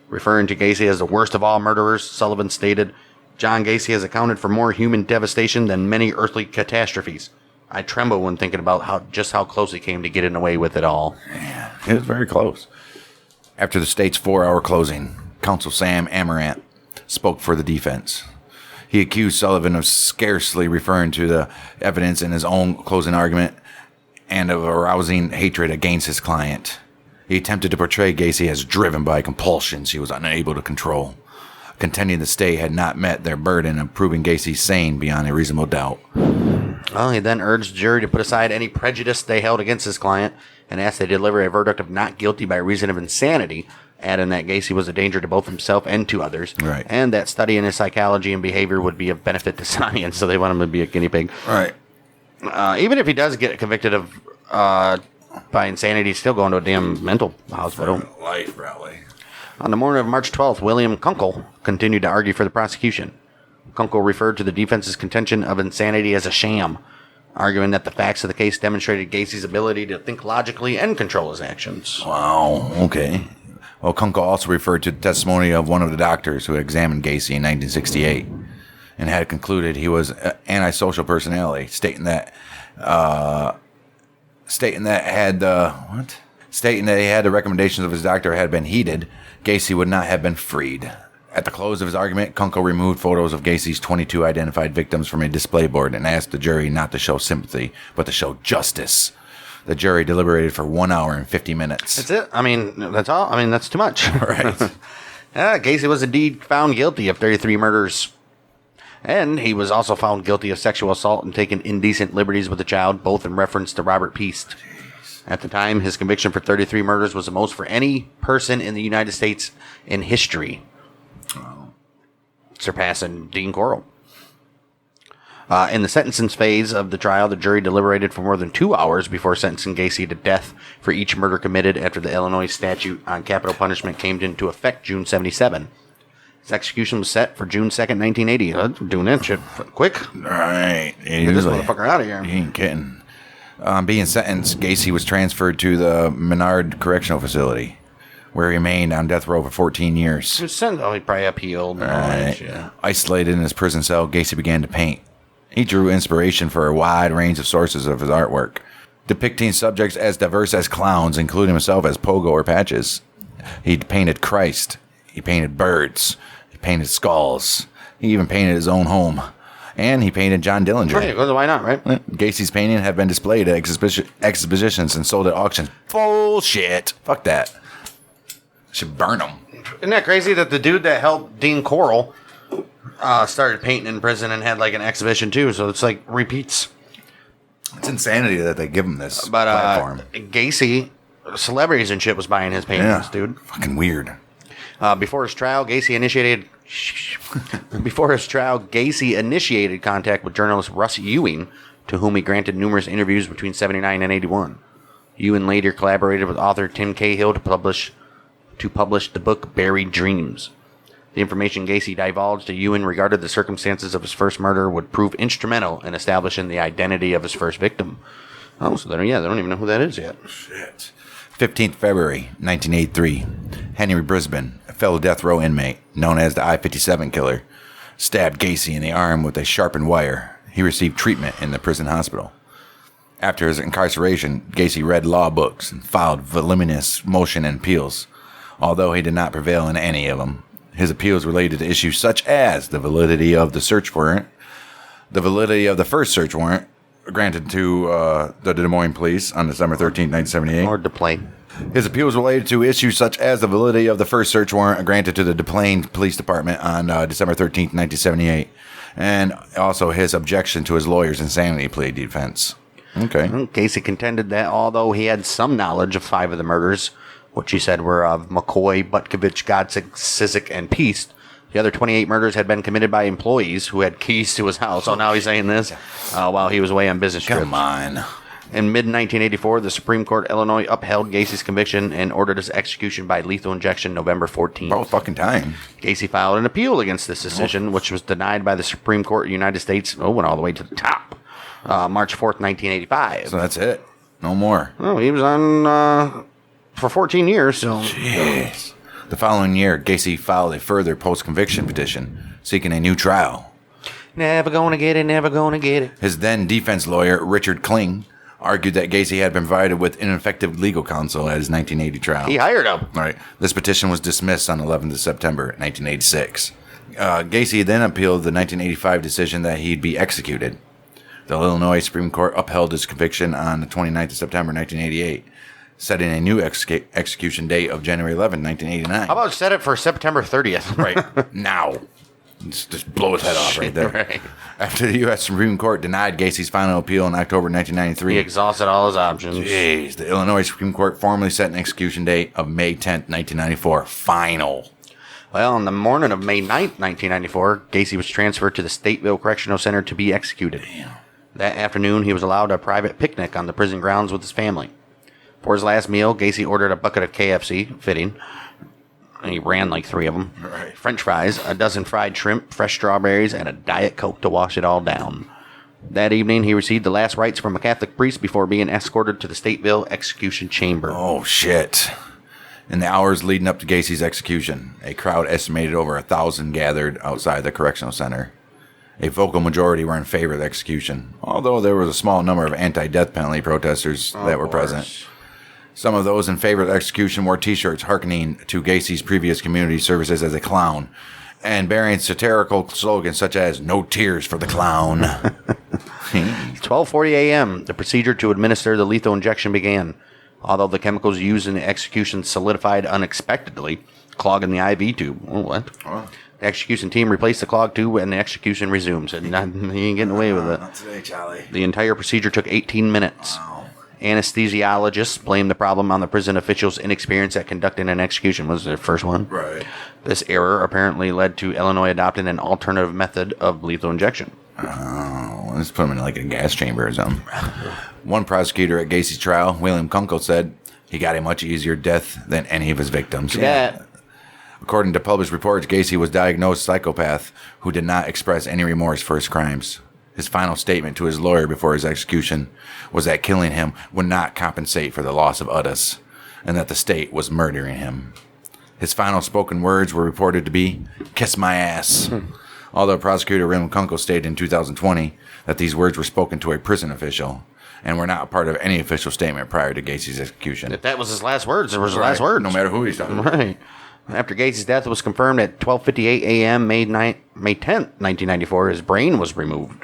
[SPEAKER 2] Referring to Gacy as the worst of all murderers, Sullivan stated, "John Gacy has accounted for more human devastation than many earthly catastrophes. I tremble when thinking about how close he came to getting away with it all."
[SPEAKER 3] Man, it was very close. After the state's 4-hour closing, counsel Sam Amarant spoke for the defense. He accused Sullivan of scarcely referring to the evidence in his own closing argument and of arousing hatred against his client. He attempted to portray Gacy as driven by compulsions he was unable to control, contending the state had not met their burden of proving Gacy sane beyond a reasonable doubt.
[SPEAKER 2] Well, he then urged the jury to put aside any prejudice they held against his client and asked they deliver a verdict of not guilty by reason of insanity, adding that Gacy was a danger to both himself and to others,
[SPEAKER 3] right, and
[SPEAKER 2] that studying his psychology and behavior would be of benefit to science, so they want him to be a guinea pig.
[SPEAKER 3] Right.
[SPEAKER 2] Even if he does get convicted of by insanity, he's still going to a damn mental hospital.
[SPEAKER 3] Life, probably.
[SPEAKER 2] On the morning of March 12th, William Kunkel continued to argue for the prosecution. Kunkel referred to the defense's contention of insanity as a sham, arguing that the facts of the case demonstrated Gacy's ability to think logically and control his actions.
[SPEAKER 3] Wow, okay. Well, Kunkel also referred to the testimony of one of the doctors who had examined Gacy in 1968 and had concluded he was an antisocial personality, stating that he had the recommendations of his doctor had been heeded, Gacy would not have been freed. At the close of his argument, Kunkel removed photos of Gacy's 22 identified victims from a display board and asked the jury not to show sympathy, but to show justice. The jury deliberated for 1 hour and 50 minutes.
[SPEAKER 2] That's it. I mean, that's all. I mean, that's too much.
[SPEAKER 3] Right.
[SPEAKER 2] Yeah, Gacy was indeed found guilty of 33 murders. And he was also found guilty of sexual assault and taking indecent liberties with a child, both in reference to Robert Peast. At the time, his conviction for 33 murders was the most for any person in the United States in history. Surpassing Dean Corll. In the sentencing phase of the trial, the jury deliberated for more than 2 hours before sentencing Gacy to death for each murder committed after the Illinois statute on capital punishment came into effect June 77. His execution was set for June 2nd, 1980. We're doing that shit quick.
[SPEAKER 3] All right.
[SPEAKER 2] Get this motherfucker out of here.
[SPEAKER 3] He ain't kidding. Being sentenced, Gacy was transferred to the Menard Correctional Facility, where he remained on death row for 14 years.
[SPEAKER 2] He probably appealed. And all that shit.
[SPEAKER 3] Isolated in his prison cell, Gacy began to paint. He drew inspiration for a wide range of sources of his artwork, depicting subjects as diverse as clowns, including himself as Pogo or Patches. He painted Christ. He painted birds. He painted skulls. He even painted his own home. And he painted John Dillinger.
[SPEAKER 2] Right, well, why not, right?
[SPEAKER 3] Gacy's paintings have been displayed at exhibitions and sold at auctions. Bullshit. Fuck that. Should burn them.
[SPEAKER 2] Isn't that crazy that the dude that helped Dean Corll started painting in prison and had like an exhibition too? So it's like repeats.
[SPEAKER 3] It's insanity that they give him this platform.
[SPEAKER 2] Gacy, celebrities and shit was buying his paintings, dude.
[SPEAKER 3] Fucking weird.
[SPEAKER 2] Before his trial, Gacy initiated contact with journalist Russ Ewing, to whom he granted numerous interviews between 79 and 81. Ewing later collaborated with author Tim Cahill to publish the book Buried Dreams. The information Gacy divulged to Ewing regarding the circumstances of his first murder would prove instrumental in establishing the identity of his first victim. Oh, so they don't even know who that is yet.
[SPEAKER 3] Shit. 15th February, 1983. Henry Brisbane, a fellow death row inmate known as the I-57 killer, stabbed Gacy in the arm with a sharpened wire. He received treatment in the prison hospital. After his incarceration, Gacy read law books and filed voluminous motion and appeals. Although he did not prevail in any of them, his appeals related to issues such as the validity of the search warrant, the validity of the first search warrant granted to the Des Moines police on December 13, 1978.
[SPEAKER 2] Or Des Plaines.
[SPEAKER 3] His appeals related to issues such as the validity of the first search warrant granted to the Des Plaines Police Department on December 13, 1978, and also his objection to his lawyer's insanity plea defense. Okay.
[SPEAKER 2] Gacy contended that although he had some knowledge of 5 of the murders, which he said were of McCoy, Butkovich, Godsick, Sizik, and Peast, the other 28 murders had been committed by employees who had keys to his house. Oh, now he's saying this while he was away on business trip.
[SPEAKER 3] Come on.
[SPEAKER 2] In mid-1984, the Supreme Court of Illinois upheld Gacy's conviction and ordered his execution by lethal injection November 14th.
[SPEAKER 3] About fucking time.
[SPEAKER 2] Gacy filed an appeal against this decision, which was denied by the Supreme Court of the United States. Went all the way to the top. March 4th, 1985.
[SPEAKER 3] So that's it. No more.
[SPEAKER 2] Oh, he was on for 14 years. So.
[SPEAKER 3] Jeez. The following year, Gacy filed a further post-conviction petition seeking a new trial.
[SPEAKER 2] Never gonna get it, never gonna get it.
[SPEAKER 3] His then defense lawyer, Richard Kling, argued that Gacy had been provided with ineffective legal counsel at his 1980 trial.
[SPEAKER 2] He hired him.
[SPEAKER 3] Right. This petition was dismissed on 11th of September, 1986. Gacy then appealed the 1985 decision that he'd be executed. The Illinois Supreme Court upheld his conviction on the 29th of September, 1988, setting a new execution date of January 11, 1989.
[SPEAKER 2] How about set it for September 30th?
[SPEAKER 3] Right. Now. Just blow his head off right there.
[SPEAKER 2] Right.
[SPEAKER 3] After the U.S. Supreme Court denied Gacy's final appeal in October 1993.
[SPEAKER 2] He exhausted all his options.
[SPEAKER 3] Jeez. The Illinois Supreme Court formally set an execution date of May 10th, 1994. Final.
[SPEAKER 2] Well, on the morning of May 9th, 1994, Gacy was transferred to the Stateville Correctional Center to be executed. Damn. That afternoon, he was allowed a private picnic on the prison grounds with his family. For his last meal, Gacy ordered a bucket of KFC, fitting. And he ran like 3 of them.
[SPEAKER 3] Right.
[SPEAKER 2] French fries, a dozen fried shrimp, fresh strawberries, and a Diet Coke to wash it all down. That evening, he received the last rites from a Catholic priest before being escorted to the Stateville execution chamber.
[SPEAKER 3] Oh, shit. In the hours leading up to Gacy's execution, a crowd estimated over 1,000 gathered outside the correctional center. A vocal majority were in favor of the execution, although there was a small number of anti-death penalty protesters that were present. Some of those in favor of execution wore T-shirts hearkening to Gacy's previous community services as a clown and bearing satirical slogans such as "No tears for the clown."
[SPEAKER 2] 12:40 a.m. The procedure to administer the lethal injection began. Although the chemicals used in the execution solidified unexpectedly, clogging the IV tube. Oh, what?
[SPEAKER 3] Oh.
[SPEAKER 2] The execution team replaced the clogged tube and the execution resumed. Said, he ain't getting away with it.
[SPEAKER 3] Not today, Charlie.
[SPEAKER 2] The entire procedure took 18 minutes.
[SPEAKER 3] Wow.
[SPEAKER 2] Anesthesiologists blamed the problem on the prison officials' inexperience at conducting an execution. Was their first one?
[SPEAKER 3] Right.
[SPEAKER 2] This error apparently led to Illinois adopting an alternative method of lethal injection.
[SPEAKER 3] Oh, let's put him in like a gas chamber or something. One prosecutor at Gacy's trial, William Kunkel, said he got a much easier death than any of his victims.
[SPEAKER 2] Yeah.
[SPEAKER 3] According to published reports, Gacy was diagnosed psychopath who did not express any remorse for his crimes. His final statement to his lawyer before his execution was that killing him would not compensate for the loss of others, and that the state was murdering him. His final spoken words were reported to be, "Kiss my ass." Although prosecutor William Kunkel stated in 2020 that these words were spoken to a prison official and were not part of any official statement prior to Gacy's execution.
[SPEAKER 2] If that was his last words, it was his last words.
[SPEAKER 3] No matter who he's talking about.
[SPEAKER 2] Right. After Gacy's death was confirmed at 12:58 a.m. May 10th, 1994, his brain was removed.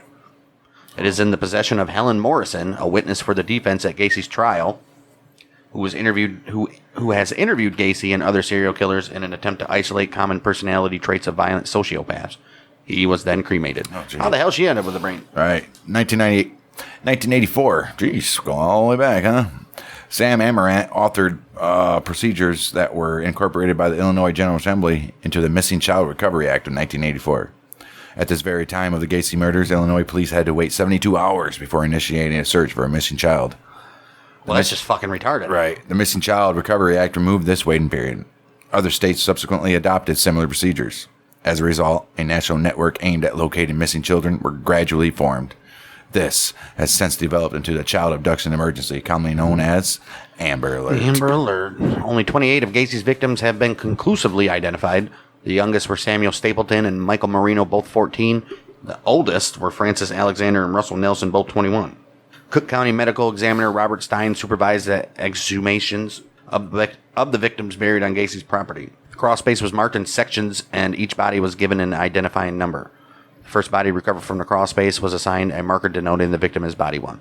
[SPEAKER 2] It is in the possession of Helen Morrison, a witness for the defense at Gacy's trial, who has interviewed Gacy and other serial killers in an attempt to isolate common personality traits of violent sociopaths. He was then cremated.
[SPEAKER 3] Oh,
[SPEAKER 2] how the hell she ended up with a brain?
[SPEAKER 3] All right, 1984. Jeez, going all the way back, huh? Sam Amarant authored procedures that were incorporated by the Illinois General Assembly into the Missing Child Recovery Act of 1984. At this very time of the Gacy murders, Illinois police had to wait 72 hours before initiating a search for a missing child.
[SPEAKER 2] Well, that's just fucking retarded.
[SPEAKER 3] Right. The Missing Child Recovery Act removed this waiting period. Other states subsequently adopted similar procedures. As a result, a national network aimed at locating missing children were gradually formed. This has since developed into the Child Abduction Emergency, commonly known as Amber Alert.
[SPEAKER 2] Amber Alert. Only 28 of Gacy's victims have been conclusively identified. The youngest were Samuel Stapleton and Michael Marino, both 14. The oldest were Francis Alexander and Russell Nelson, both 21. Cook County Medical Examiner Robert Stein supervised the exhumations of the victims buried on Gacy's property. The crawl space was marked in sections, and each body was given an identifying number. The first body recovered from the crawl space was assigned a marker denoting the victim as Body 1.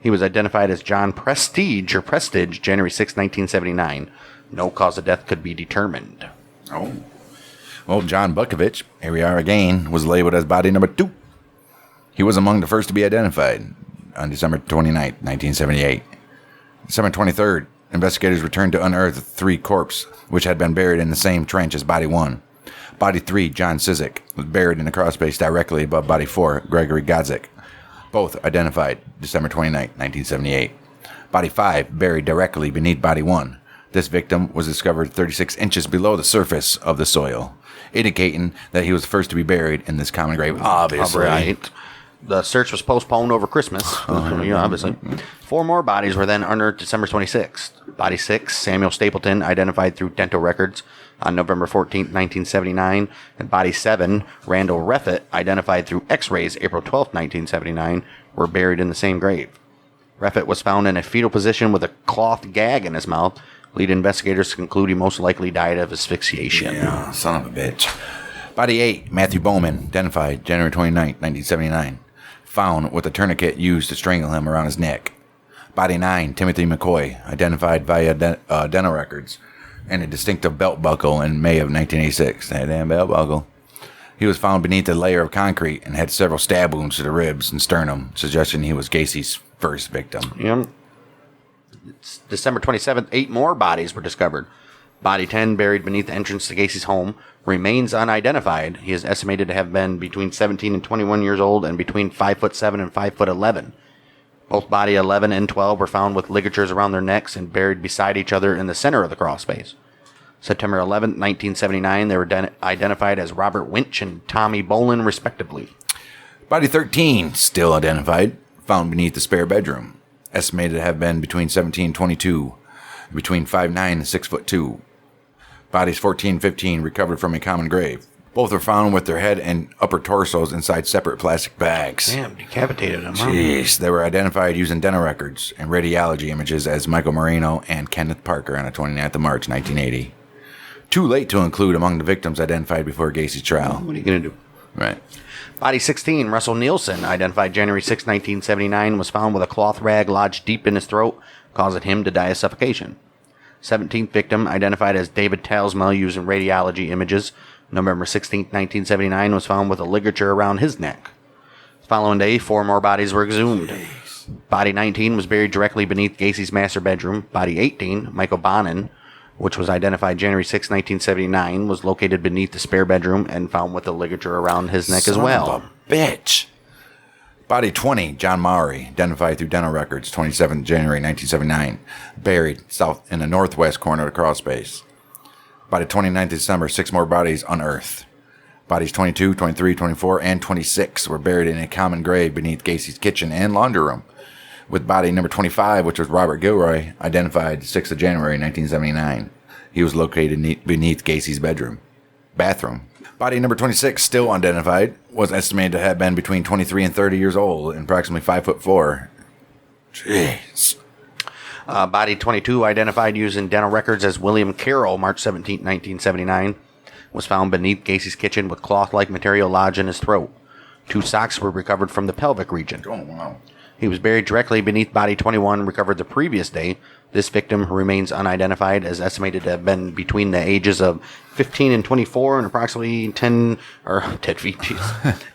[SPEAKER 2] He was identified as John Prestige, January 6, 1979. No cause of death could be determined.
[SPEAKER 3] Oh. Well, John Bukovich, here we are again, was labeled as body number 2. He was among the first to be identified on December 29, 1978. December 23rd, investigators returned to unearth 3 corpses, which had been buried in the same trench as Body 1. Body 3, John Sizik, was buried in the crawl space directly above Body 4, Gregory Godzik. Both identified December 29, 1978. Body 5, buried directly beneath Body 1. This victim was discovered 36 inches below the surface of the soil, indicating that he was the first to be buried in this common grave, obviously.
[SPEAKER 2] Right. The search was postponed over Christmas, obviously. 4 more bodies were then unearthed December 26th. Body 6, Samuel Stapleton, identified through dental records on November 14th, 1979. And Body 7, Randall Reffitt, identified through x-rays April 12th, 1979, were buried in the same grave. Reffitt was found in a fetal position with a cloth gag in his mouth, leading investigators to conclude he most likely died of asphyxiation.
[SPEAKER 3] Yeah, son of a bitch. Body 8, Matthew Bowman, identified January 29, 1979. Found with a tourniquet used to strangle him around his neck. Body 9, Timothy McCoy, identified via dental records and a distinctive belt buckle in May of 1986. That damn belt buckle. He was found beneath a layer of concrete and had several stab wounds to the ribs and sternum, suggesting he was Gacy's first victim.
[SPEAKER 2] Yep. It's December 27th, 8 more bodies were discovered. Body 10, buried beneath the entrance to Gacy's home, remains unidentified. He is estimated to have been between 17 and 21 years old and between 5'7" and 5'11". Both body 11 and 12 were found with ligatures around their necks and buried beside each other in the center of the crawl space. September 11th, 1979, they were identified as Robert Winch and Tommy Bolin, respectively.
[SPEAKER 3] Body 13, still identified, found beneath the spare bedroom. Estimated to have been between 17 and 22, between 5'9" and 6'2". Bodies 14 and 15 recovered from a common grave. Both were found with their head and upper torsos inside separate plastic bags.
[SPEAKER 2] Damn, decapitated them, huh?
[SPEAKER 3] Jeez, they were identified using dental records and radiology images as Michael Marino and Kenneth Parker on the 29th of March, 1980. Too late to include among the victims identified before Gacy's trial.
[SPEAKER 2] What are you going to do?
[SPEAKER 3] Right.
[SPEAKER 2] Body 16, Russell Nielsen, identified January 6, 1979, was found with a cloth rag lodged deep in his throat, causing him to die of suffocation. 17th victim, identified as David Talsma using radiology images, November 16, 1979, was found with a ligature around his neck. The following day, 4 more bodies were exhumed.
[SPEAKER 3] Jeez.
[SPEAKER 2] Body 19 was buried directly beneath Gacy's master bedroom. Body 18, Michael Bonin, which was identified January 6, 1979, was located beneath the spare bedroom and found with a ligature around his neck as well.
[SPEAKER 3] Son of a bitch. Body 20, John Maury, identified through dental records, 27 January 1979, buried south in the northwest corner of the crawl space. By the 29th of December, 6 more bodies unearthed. Bodies 22, 23, 24, and 26 were buried in a common grave beneath Gacy's kitchen and laundry room, with body number 25, which was Robert Gilroy, identified 6th of January 1979. He was located beneath Gacy's bathroom. Body number 26, still unidentified, was estimated to have been between 23 and 30 years old and approximately 5'4". Jeez.
[SPEAKER 2] Body 22, identified using dental records as William Carroll, March 17, 1979, was found beneath Gacy's kitchen with cloth-like material lodged in his throat. 2 socks were recovered from the pelvic region.
[SPEAKER 3] Oh, wow.
[SPEAKER 2] He was buried directly beneath body 21, recovered the previous day. This victim, who remains unidentified, is estimated to have been between the ages of 15 and 24 and approximately 10 feet,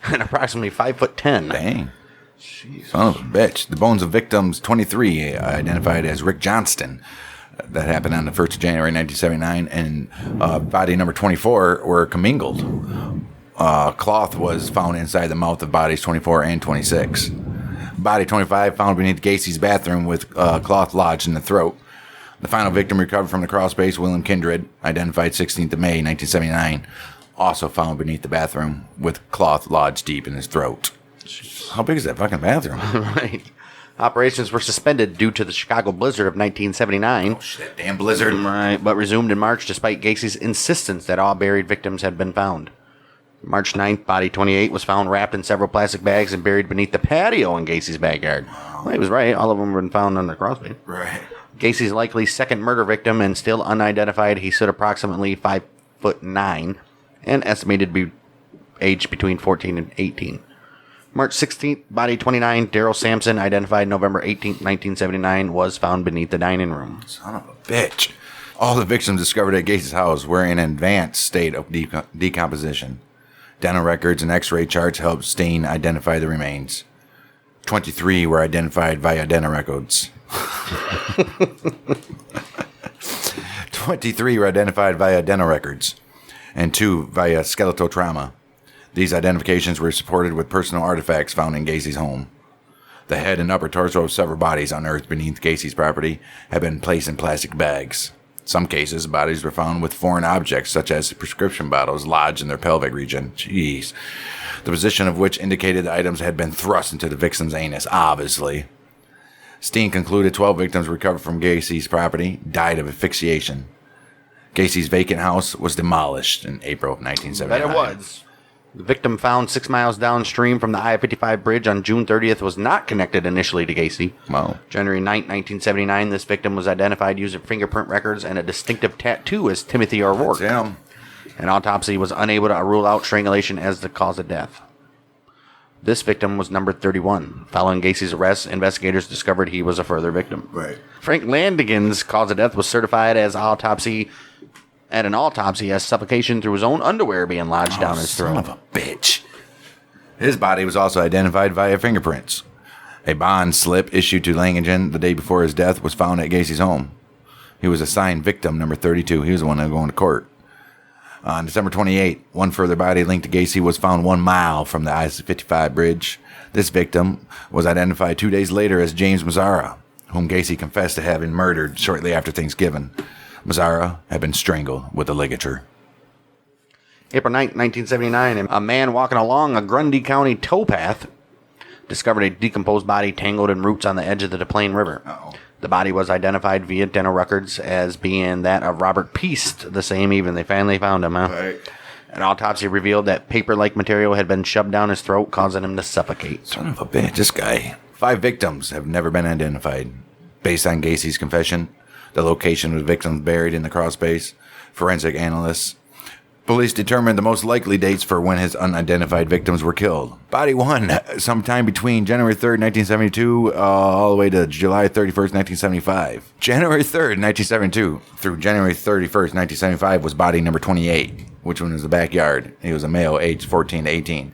[SPEAKER 2] and approximately 5'10".
[SPEAKER 3] Dang. Son of a bitch. The bones of victims 23, identified as Rick Johnston. That happened on the 1st of January 1979, and body number 24 were commingled. Cloth was found inside the mouth of bodies 24 and 26. Body 25 found beneath Gacy's bathroom with cloth lodged in the throat. The final victim recovered from the crawl space, William Kindred, identified 16th of May 1979, also found beneath the bathroom with cloth lodged deep in his throat. How big is that fucking bathroom?
[SPEAKER 2] Right. Operations were suspended due to the Chicago blizzard of 1979.
[SPEAKER 3] Oh shit, damn blizzard.
[SPEAKER 2] Right, but resumed in March despite Gacy's insistence that all buried victims had been found. March 9th, body 28 was found wrapped in several plastic bags and buried beneath the patio in Gacy's backyard. Well, he was right. All of them were found on the crawl space.
[SPEAKER 3] Right.
[SPEAKER 2] Gacy's likely second murder victim and still unidentified. He stood approximately 5'9" and estimated to be aged between 14 and 18. March 16th, body 29, Daryl Sampson, identified November 18th, 1979, was found beneath the dining room.
[SPEAKER 3] Son of a bitch. All the victims discovered at Gacy's house were in an advanced state of decomposition. Dental records and x-ray charts helped Steen identify the remains. 23 were identified via dental records. 23 were identified via dental records, and 2 via skeletal trauma. These identifications were supported with personal artifacts found in Gacy's home. The head and upper torso of several bodies unearthed beneath Gacy's property had been placed in plastic bags. Some cases, bodies were found with foreign objects, such as prescription bottles, lodged in their pelvic region. Jeez. The position of which indicated the items had been thrust into the victim's anus, obviously. Steen concluded 12 victims recovered from Gacy's property died of asphyxiation. Gacy's vacant house was demolished in April of 1979.
[SPEAKER 2] That it was. The victim found 6 miles downstream from the I-55 bridge on June 30th was not connected initially to Gacy.
[SPEAKER 3] Wow.
[SPEAKER 2] January 9, 1979, this victim was identified using fingerprint records and a distinctive tattoo as Timothy O'Rourke.
[SPEAKER 3] Damn.
[SPEAKER 2] An autopsy was unable to rule out strangulation as the cause of death. This victim was number 31. Following Gacy's arrest, investigators discovered he was a further victim.
[SPEAKER 3] Right.
[SPEAKER 2] Frank Landigan's cause of death was certified as an autopsy as suffocation through his own underwear being lodged down his throat.
[SPEAKER 3] Son of a bitch. His body was also identified via fingerprints. A bond slip issued to Langan the day before his death was found at Gacy's home. He was assigned victim number 32. He was the one that was going to court. On December 28, one further body linked to Gacy was found 1 mile from the I-55 bridge. This victim was identified 2 days later as James Mazzara, whom Gacy confessed to having murdered shortly after Thanksgiving. Mazzara had been strangled with a ligature.
[SPEAKER 2] April 9, 1979, a man walking along a Grundy County towpath discovered a decomposed body tangled in roots on the edge of the Des Plaines River.
[SPEAKER 3] Uh-oh.
[SPEAKER 2] The body was identified via dental records as being that of Robert Peast the same evening. They finally found him, huh?
[SPEAKER 3] Right.
[SPEAKER 2] An autopsy revealed that paper-like material had been shoved down his throat, causing him to suffocate.
[SPEAKER 3] Son of a bitch, this guy. 5 victims have never been identified. Based on Gacy's confession, the location of the victims buried in the crawl space. Forensic analysts. Police determined the most likely dates for when his unidentified victims were killed. Body 1, sometime between January 3rd, 1972, all the way to July 31st, 1975. January 3rd, 1972 through January 31st, 1975 was body number 28, which one was the backyard. He was a male, aged 14 to 18.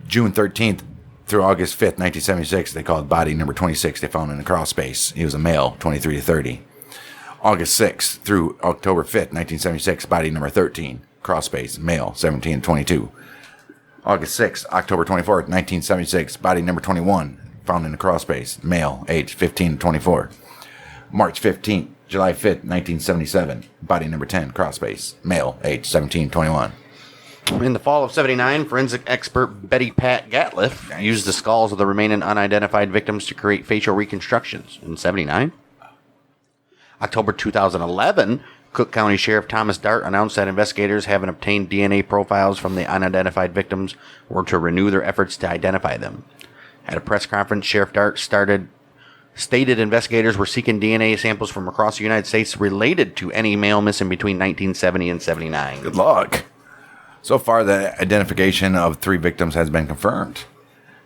[SPEAKER 3] June 13th through August 5th, 1976, they called body number 26. They found in a crawl space. He was a male, 23 to 30. August 6th through October 5th, 1976, body number 13. Crawl space, male, 17 to 22. August 6th, October 24th, 1976, body number 21, found in the crawl space, male, age 15 to 24. March 15th, July 5th, 1977, body number 10, crawl space, male, age 17 to 21.
[SPEAKER 2] In the fall of 79, forensic expert Betty Pat Gatliff used the skulls of the remaining unidentified victims to create facial reconstructions. In 79, October 2011, Cook County Sheriff Thomas Dart announced that investigators, having obtained DNA profiles from the unidentified victims, were to renew their efforts to identify them. At a press conference, Sheriff Dart stated investigators were seeking DNA samples from across the United States related to any male missing between 1970 and 79.
[SPEAKER 3] Good luck. So far, the identification of 3 victims has been confirmed.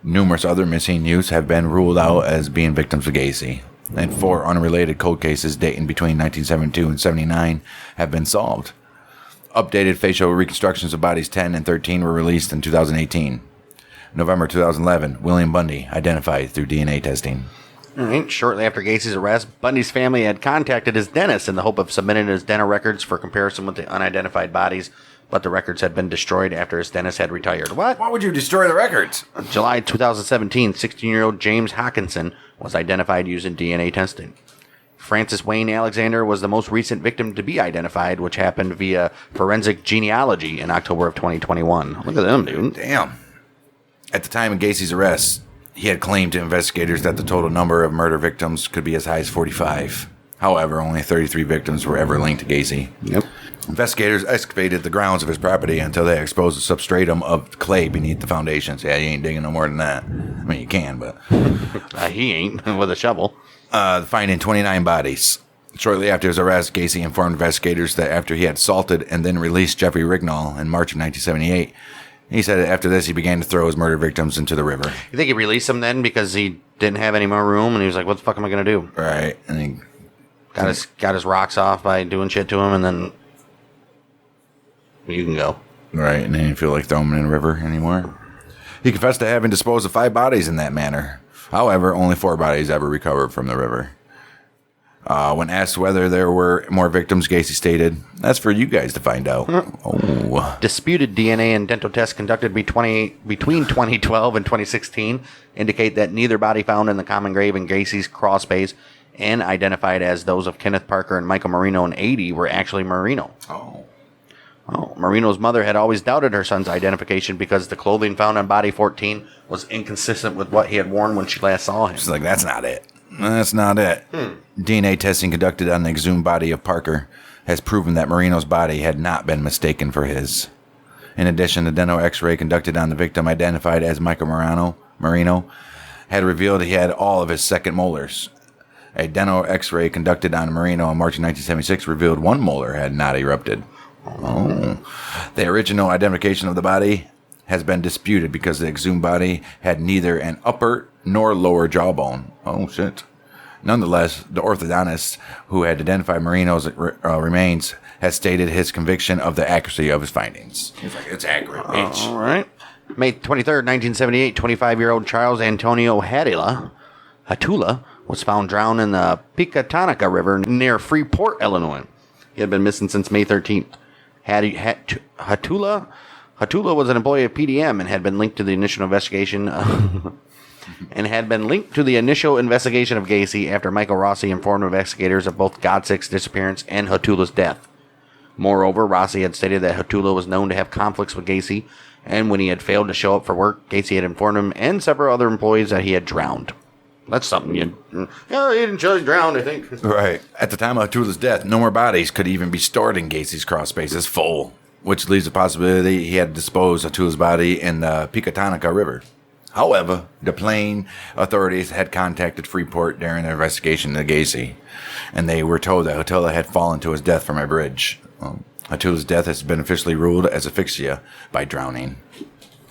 [SPEAKER 3] Numerous other missing youths have been ruled out as being victims of Gacy. And 4 unrelated cold cases dating between 1972 and 79 have been solved. Updated facial reconstructions of bodies 10 and 13 were released in 2018. November 2011, William Bundy identified through DNA testing.
[SPEAKER 2] All right. Shortly after Gacy's arrest, Bundy's family had contacted his dentist in the hope of submitting his dental records for comparison with the unidentified bodies, but the records had been destroyed after his dentist had retired. What?
[SPEAKER 3] Why would you destroy the records?
[SPEAKER 2] July 2017, 16-year-old James Hawkinson was identified using DNA testing. Francis Wayne Alexander was the most recent victim to be identified, which happened via forensic genealogy in October of 2021. Look at them, dude.
[SPEAKER 3] Damn. At the time of Gacy's arrest, he had claimed to investigators that the total number of murder victims could be as high as 45. However, only 33 victims were ever linked to Gacy.
[SPEAKER 2] Yep.
[SPEAKER 3] Investigators excavated the grounds of his property until they exposed a substratum of clay beneath the foundations. Yeah, you ain't digging no more than that. I mean, you can, but...
[SPEAKER 2] He ain't, with a shovel.
[SPEAKER 3] Finding 29 bodies. Shortly after his arrest, Gacy informed investigators that after he had assaulted and then released Jeffrey Rignall in March of 1978, he said that after this he began to throw his murder victims into the river.
[SPEAKER 2] You think he released them then because he didn't have any more room, and he was like, what the fuck am I going to do?
[SPEAKER 3] Right. And he
[SPEAKER 2] got his rocks off by doing shit to him, and then you can go.
[SPEAKER 3] Right, and he didn't feel like throwing them in the river anymore. He confessed to having disposed of 5 bodies in that manner. However, only 4 bodies ever recovered from the river. When asked whether there were more victims, Gacy stated, "That's for you guys to find out." Oh.
[SPEAKER 2] Disputed DNA and dental tests conducted between 2012 and 2016 indicate that neither body found in the common grave in Gacy's crawl space and identified as those of Kenneth Parker and Michael Marino in 80 were actually Marino. Marino's mother had always doubted her son's identification because the clothing found on body 14 was inconsistent with what he had worn when she last saw him.
[SPEAKER 3] She's like, that's not it. That's not it. DNA testing conducted on the exhumed body of Parker has proven that Marino's body had not been mistaken for his. In addition, the dental x-ray conducted on the victim identified as Michael Marino had revealed he had all of his second molars. A dental x-ray conducted on Marino in March 1976 revealed one molar had not erupted. The original identification of the body has been disputed because the exhumed body had neither an upper nor lower jawbone. Oh, shit. Nonetheless, the orthodontist who had identified Marino's remains has stated his conviction of the accuracy of his findings. He's like, it's accurate, bitch.
[SPEAKER 2] All right. May 23rd, 1978, 25-year-old Charles Antonio Hatula was found drowned in the Pecatonica River near Freeport, Illinois. He had been missing since May 13th. Hatula was an employee of PDM and had been linked to the initial investigation of Gacy after Michael Rossi informed investigators of both Godsick's disappearance and Hatula's death. Moreover, Rossi had stated that Hatula was known to have conflicts with Gacy, and when he had failed to show up for work, Gacy had informed him and several other employees that he had drowned. That's something he didn't just drown, I think.
[SPEAKER 3] Right. At the time of Hatula's death, no more bodies could even be stored in Gacy's crawl spaces full, which leaves the possibility he had disposed of Hatula's body in the Pecatonica River. However, the Plain authorities had contacted Freeport during their investigation into Gacy, and they were told that Attila had fallen to his death from a bridge. Attila's death has been officially ruled as asphyxia by drowning.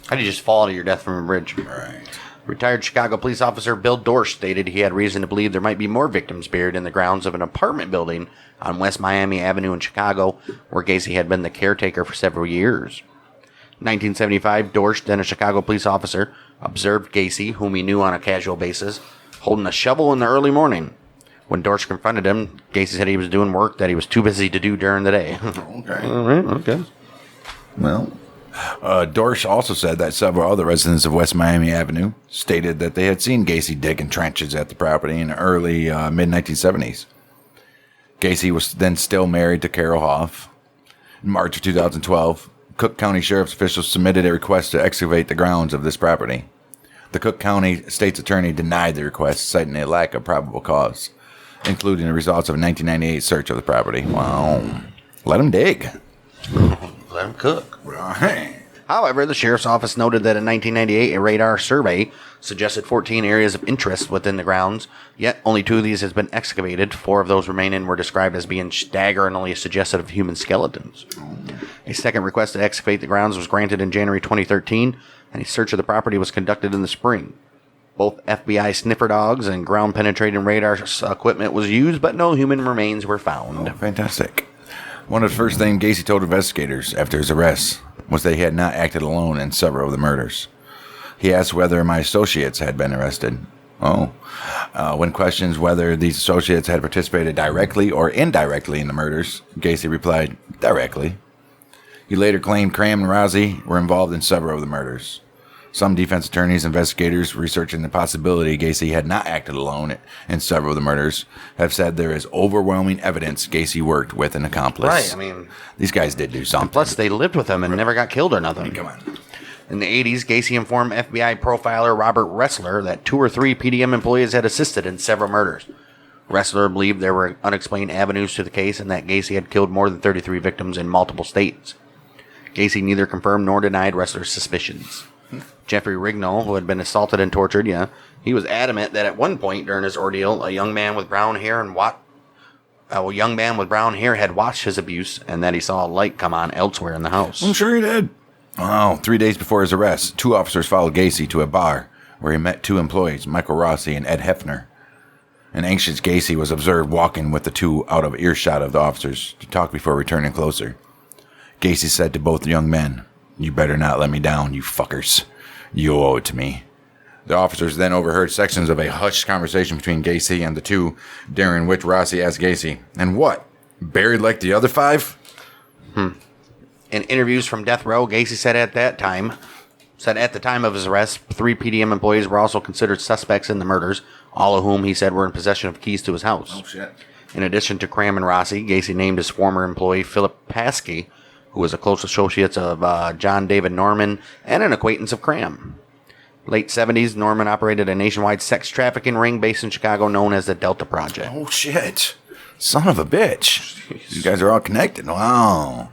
[SPEAKER 2] How do you just fall to your death from a bridge?
[SPEAKER 3] Right.
[SPEAKER 2] Retired Chicago police officer Bill Dorsch stated he had reason to believe there might be more victims buried in the grounds of an apartment building on West Miami Avenue in Chicago, where Gacy had been the caretaker for several years. In 1975, Dorsch, then a Chicago police officer, observed Gacy, whom he knew on a casual basis, holding a shovel in the early morning. When Dorsch confronted him, Gacy said he was doing work that he was too busy to do during the day.
[SPEAKER 3] Okay.
[SPEAKER 2] All right, okay.
[SPEAKER 3] Well, Dorsch also said that several other residents of West Miami Avenue stated that they had seen Gacy digging trenches at the property in the early mid-1970s. Gacy was then still married to Carol Hoff. In March of 2012, Cook County Sheriff's officials submitted a request to excavate the grounds of this property. The Cook County State's Attorney denied the request, citing a lack of probable cause, including the results of a 1998 search of the property. Wow. Let him dig.
[SPEAKER 2] Let him cook.
[SPEAKER 3] Right.
[SPEAKER 2] However, the sheriff's office noted that in 1998, a radar survey suggested 14 areas of interest within the grounds, yet only 2 of these has been excavated. 4 of those remaining were described as being staggeringly suggestive of human skeletons. A second request to excavate the grounds was granted in January 2013, and a search of the property was conducted in the spring. Both FBI sniffer dogs and ground-penetrating radar equipment was used, but no human remains were found.
[SPEAKER 3] Oh, fantastic. One of the first things Gacy told investigators after his arrest was that he had not acted alone in several of the murders. He asked whether my associates had been arrested. When questioned whether these associates had participated directly or indirectly in the murders, Gacy replied, directly. He later claimed Cram and Rossi were involved in several of the murders. Some defense attorneys and investigators researching the possibility Gacy had not acted alone in several of the murders have said there is overwhelming evidence Gacy worked with an accomplice.
[SPEAKER 2] Right, I mean,
[SPEAKER 3] these guys did do something.
[SPEAKER 2] Plus, they lived with him and never got killed or nothing.
[SPEAKER 3] Come on.
[SPEAKER 2] In the 80s, Gacy informed FBI profiler Robert Ressler that 2 or 3 PDM employees had assisted in several murders. Ressler believed there were unexplained avenues to the case and that Gacy had killed more than 33 victims in multiple states. Gacy neither confirmed nor denied Ressler's suspicions. Jeffrey Rignall, who had been assaulted and tortured, he was adamant that at one point during his ordeal, a young man with brown hair had watched his abuse and that he saw a light come on elsewhere in the house.
[SPEAKER 3] I'm sure he did. 3 days before his arrest, 2 officers followed Gacy to a bar where he met 2 employees, Michael Rossi and Ed Hefner. An anxious Gacy was observed walking with the 2 out of earshot of the officers to talk before returning closer. Gacy said to both young men, "You better not let me down, you fuckers. You owe it to me." The officers then overheard sections of a hushed conversation between Gacy and the 2, during which Rossi asked Gacy, "And what? Buried like the other 5?
[SPEAKER 2] In interviews from death row, Gacy said at the time of his arrest, 3 PDM employees were also considered suspects in the murders, all of whom he said were in possession of keys to his house.
[SPEAKER 3] Oh, shit.
[SPEAKER 2] In addition to Cram and Rossi, Gacy named his former employee Philip Paskey, who was a close associate of John David Norman and an acquaintance of Cram. Late 70s, Norman operated a nationwide sex trafficking ring based in Chicago known as the Delta Project.
[SPEAKER 3] Oh, shit. Son of a bitch. Jeez. You guys are all connected. Wow.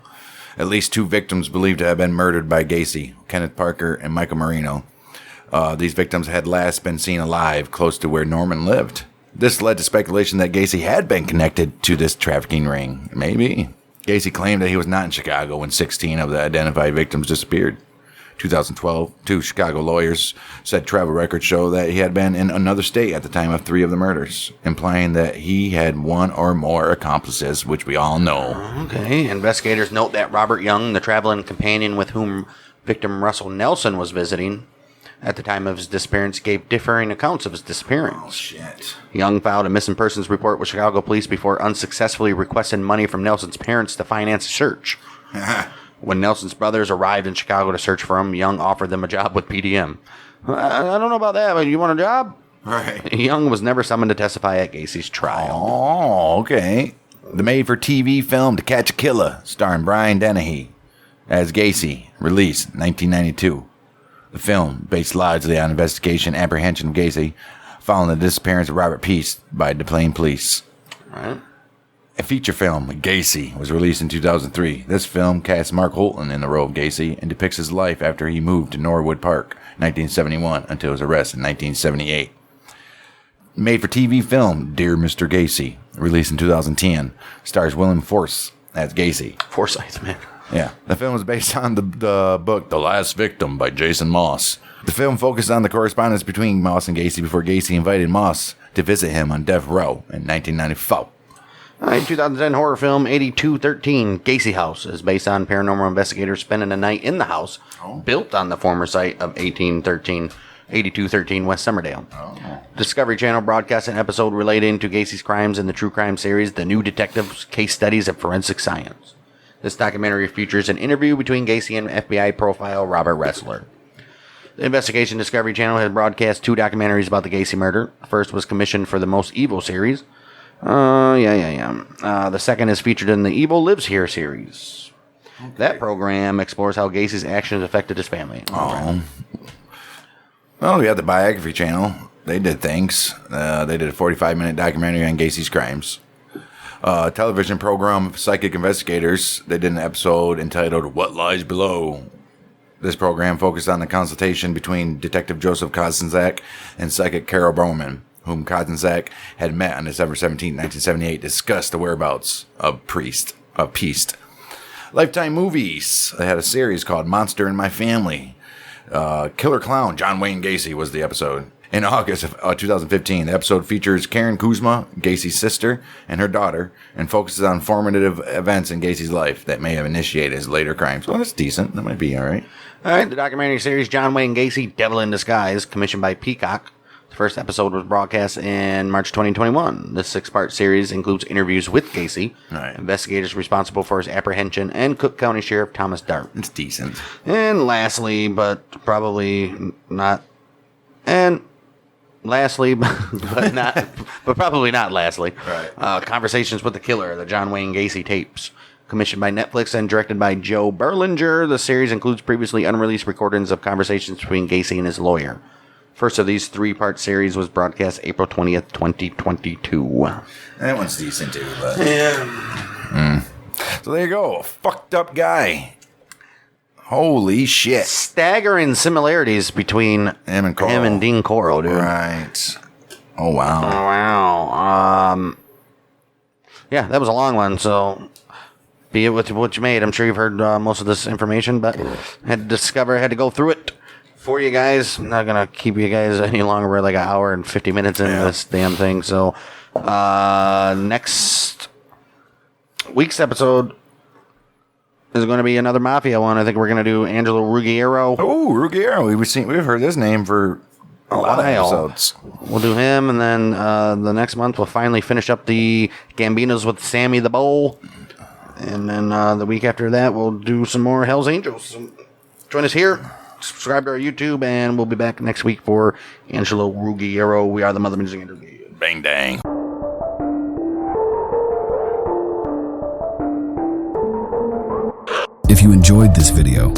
[SPEAKER 3] At least 2 victims believed to have been murdered by Gacy, Kenneth Parker and Michael Marino. These victims had last been seen alive close to where Norman lived. This led to speculation that Gacy had been connected to this trafficking ring. Maybe. Gacy claimed that he was not in Chicago when 16 of the identified victims disappeared. 2012, 2 Chicago lawyers said travel records show that he had been in another state at the time of 3 of the murders, implying that he had 1 or more accomplices, which we all know.
[SPEAKER 2] Okay. Investigators note that Robert Young, the traveling companion with whom victim Russell Nelson was visiting at the time of his disappearance, gave differing accounts of his disappearance.
[SPEAKER 3] Oh, shit.
[SPEAKER 2] Young filed a missing persons report with Chicago police before unsuccessfully requesting money from Nelson's parents to finance a search. When Nelson's brothers arrived in Chicago to search for him, Young offered them a job with PDM. I don't know about that, but you want a job?
[SPEAKER 3] Right.
[SPEAKER 2] Young was never summoned to testify at Gacy's trial.
[SPEAKER 3] Oh, okay. The made-for-TV film To Catch a Killer, starring Brian Dennehy as Gacy, released 1992. The film, based largely on investigation and apprehension of Gacy, following the disappearance of Robert Peace by the Plain Police.
[SPEAKER 2] All right.
[SPEAKER 3] A feature film, Gacy, was released in 2003. This film casts Mark Holton in the role of Gacy and depicts his life after he moved to Norwood Park 1971, until his arrest in 1978. Made for TV film, Dear Mr. Gacy, released in 2010, stars William Force as Gacy.
[SPEAKER 2] Forsyth, man.
[SPEAKER 3] Yeah. The film was based on the book The Last Victim by Jason Moss. The film focused on the correspondence between Moss and Gacy before Gacy invited Moss to visit him on death row in 1994.
[SPEAKER 2] All right, 2010 horror film 8213 Gacy House is based on paranormal investigators spending a night in the house built on the former site of 8213 West Somerdale. Discovery Channel broadcast an episode relating to Gacy's crimes in the true crime series The New Detectives Case Studies of Forensic Science. This documentary features an interview between Gacy and FBI profile Robert Ressler. The Investigation Discovery Channel has broadcast 2 documentaries about the Gacy murder. The first was commissioned for the Most Evil series. The second is featured in the Evil Lives Here series. Okay. That program explores how Gacy's actions affected his family.
[SPEAKER 3] Oh. Well, we have the Biography Channel. They did things. They did a 45-minute documentary on Gacy's crimes. Television program Psychic Investigators. They did an episode entitled What Lies Below. This program focused on the consultation between Detective Joseph Kozenczak and psychic Carol Bowman, whom Kozenczak had met on December 17, 1978, discussed the whereabouts of Priest. Lifetime Movies. They had a series called Monster in My Family. Killer Clown, John Wayne Gacy was the episode. In August of 2015, the episode features Karen Kuzma, Gacy's sister, and her daughter, and focuses on formative events in Gacy's life that may have initiated his later crimes. Well, that's decent. That might be all right.
[SPEAKER 2] All right, the documentary series John Wayne Gacy, Devil in Disguise, commissioned by Peacock. The first episode was broadcast in March 2021. This 6-part series includes interviews with Gacy, investigators responsible for his apprehension, and Cook County Sheriff Thomas Dart.
[SPEAKER 3] It's decent.
[SPEAKER 2] And lastly, but probably not lastly, Conversations with the Killer, the John Wayne Gacy tapes. Commissioned by Netflix and directed by Joe Berlinger, the series includes previously unreleased recordings of conversations between Gacy and his lawyer. First of these 3-part series was broadcast April 20th, 2022.
[SPEAKER 3] That one's decent too, but yeah. So there you go, a fucked up guy. Holy shit!
[SPEAKER 2] Staggering similarities between
[SPEAKER 3] him
[SPEAKER 2] and Dean Coro, dude.
[SPEAKER 3] Right. Oh wow.
[SPEAKER 2] Yeah, that was a long one. So be it with what you made. I'm sure you've heard most of this information, but had to go through it for you guys. I'm not gonna keep you guys any longer. We're like an hour and 50 minutes into this damn thing. So next week's episode is going to be another Mafia one. I think we're going to do Angelo Ruggiero.
[SPEAKER 3] Oh, Ruggiero. We've heard his name for a lot of episodes.
[SPEAKER 2] We'll do him, and then the next month we'll finally finish up the Gambinos with Sammy the Bull. And then the week after that we'll do some more Hell's Angels. So join us here. Subscribe to our YouTube, and we'll be back next week for Angelo Ruggiero. We are the Mother Music Interview.
[SPEAKER 3] Bang dang.
[SPEAKER 4] If you enjoyed this video,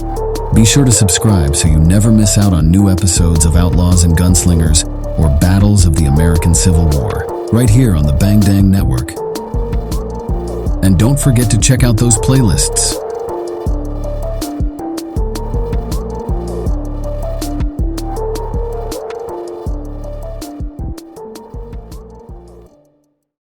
[SPEAKER 4] be sure to subscribe so you never miss out on new episodes of Outlaws and Gunslingers or Battles of the American Civil War, right here on the Bang Dang Network. And don't forget to check out those playlists.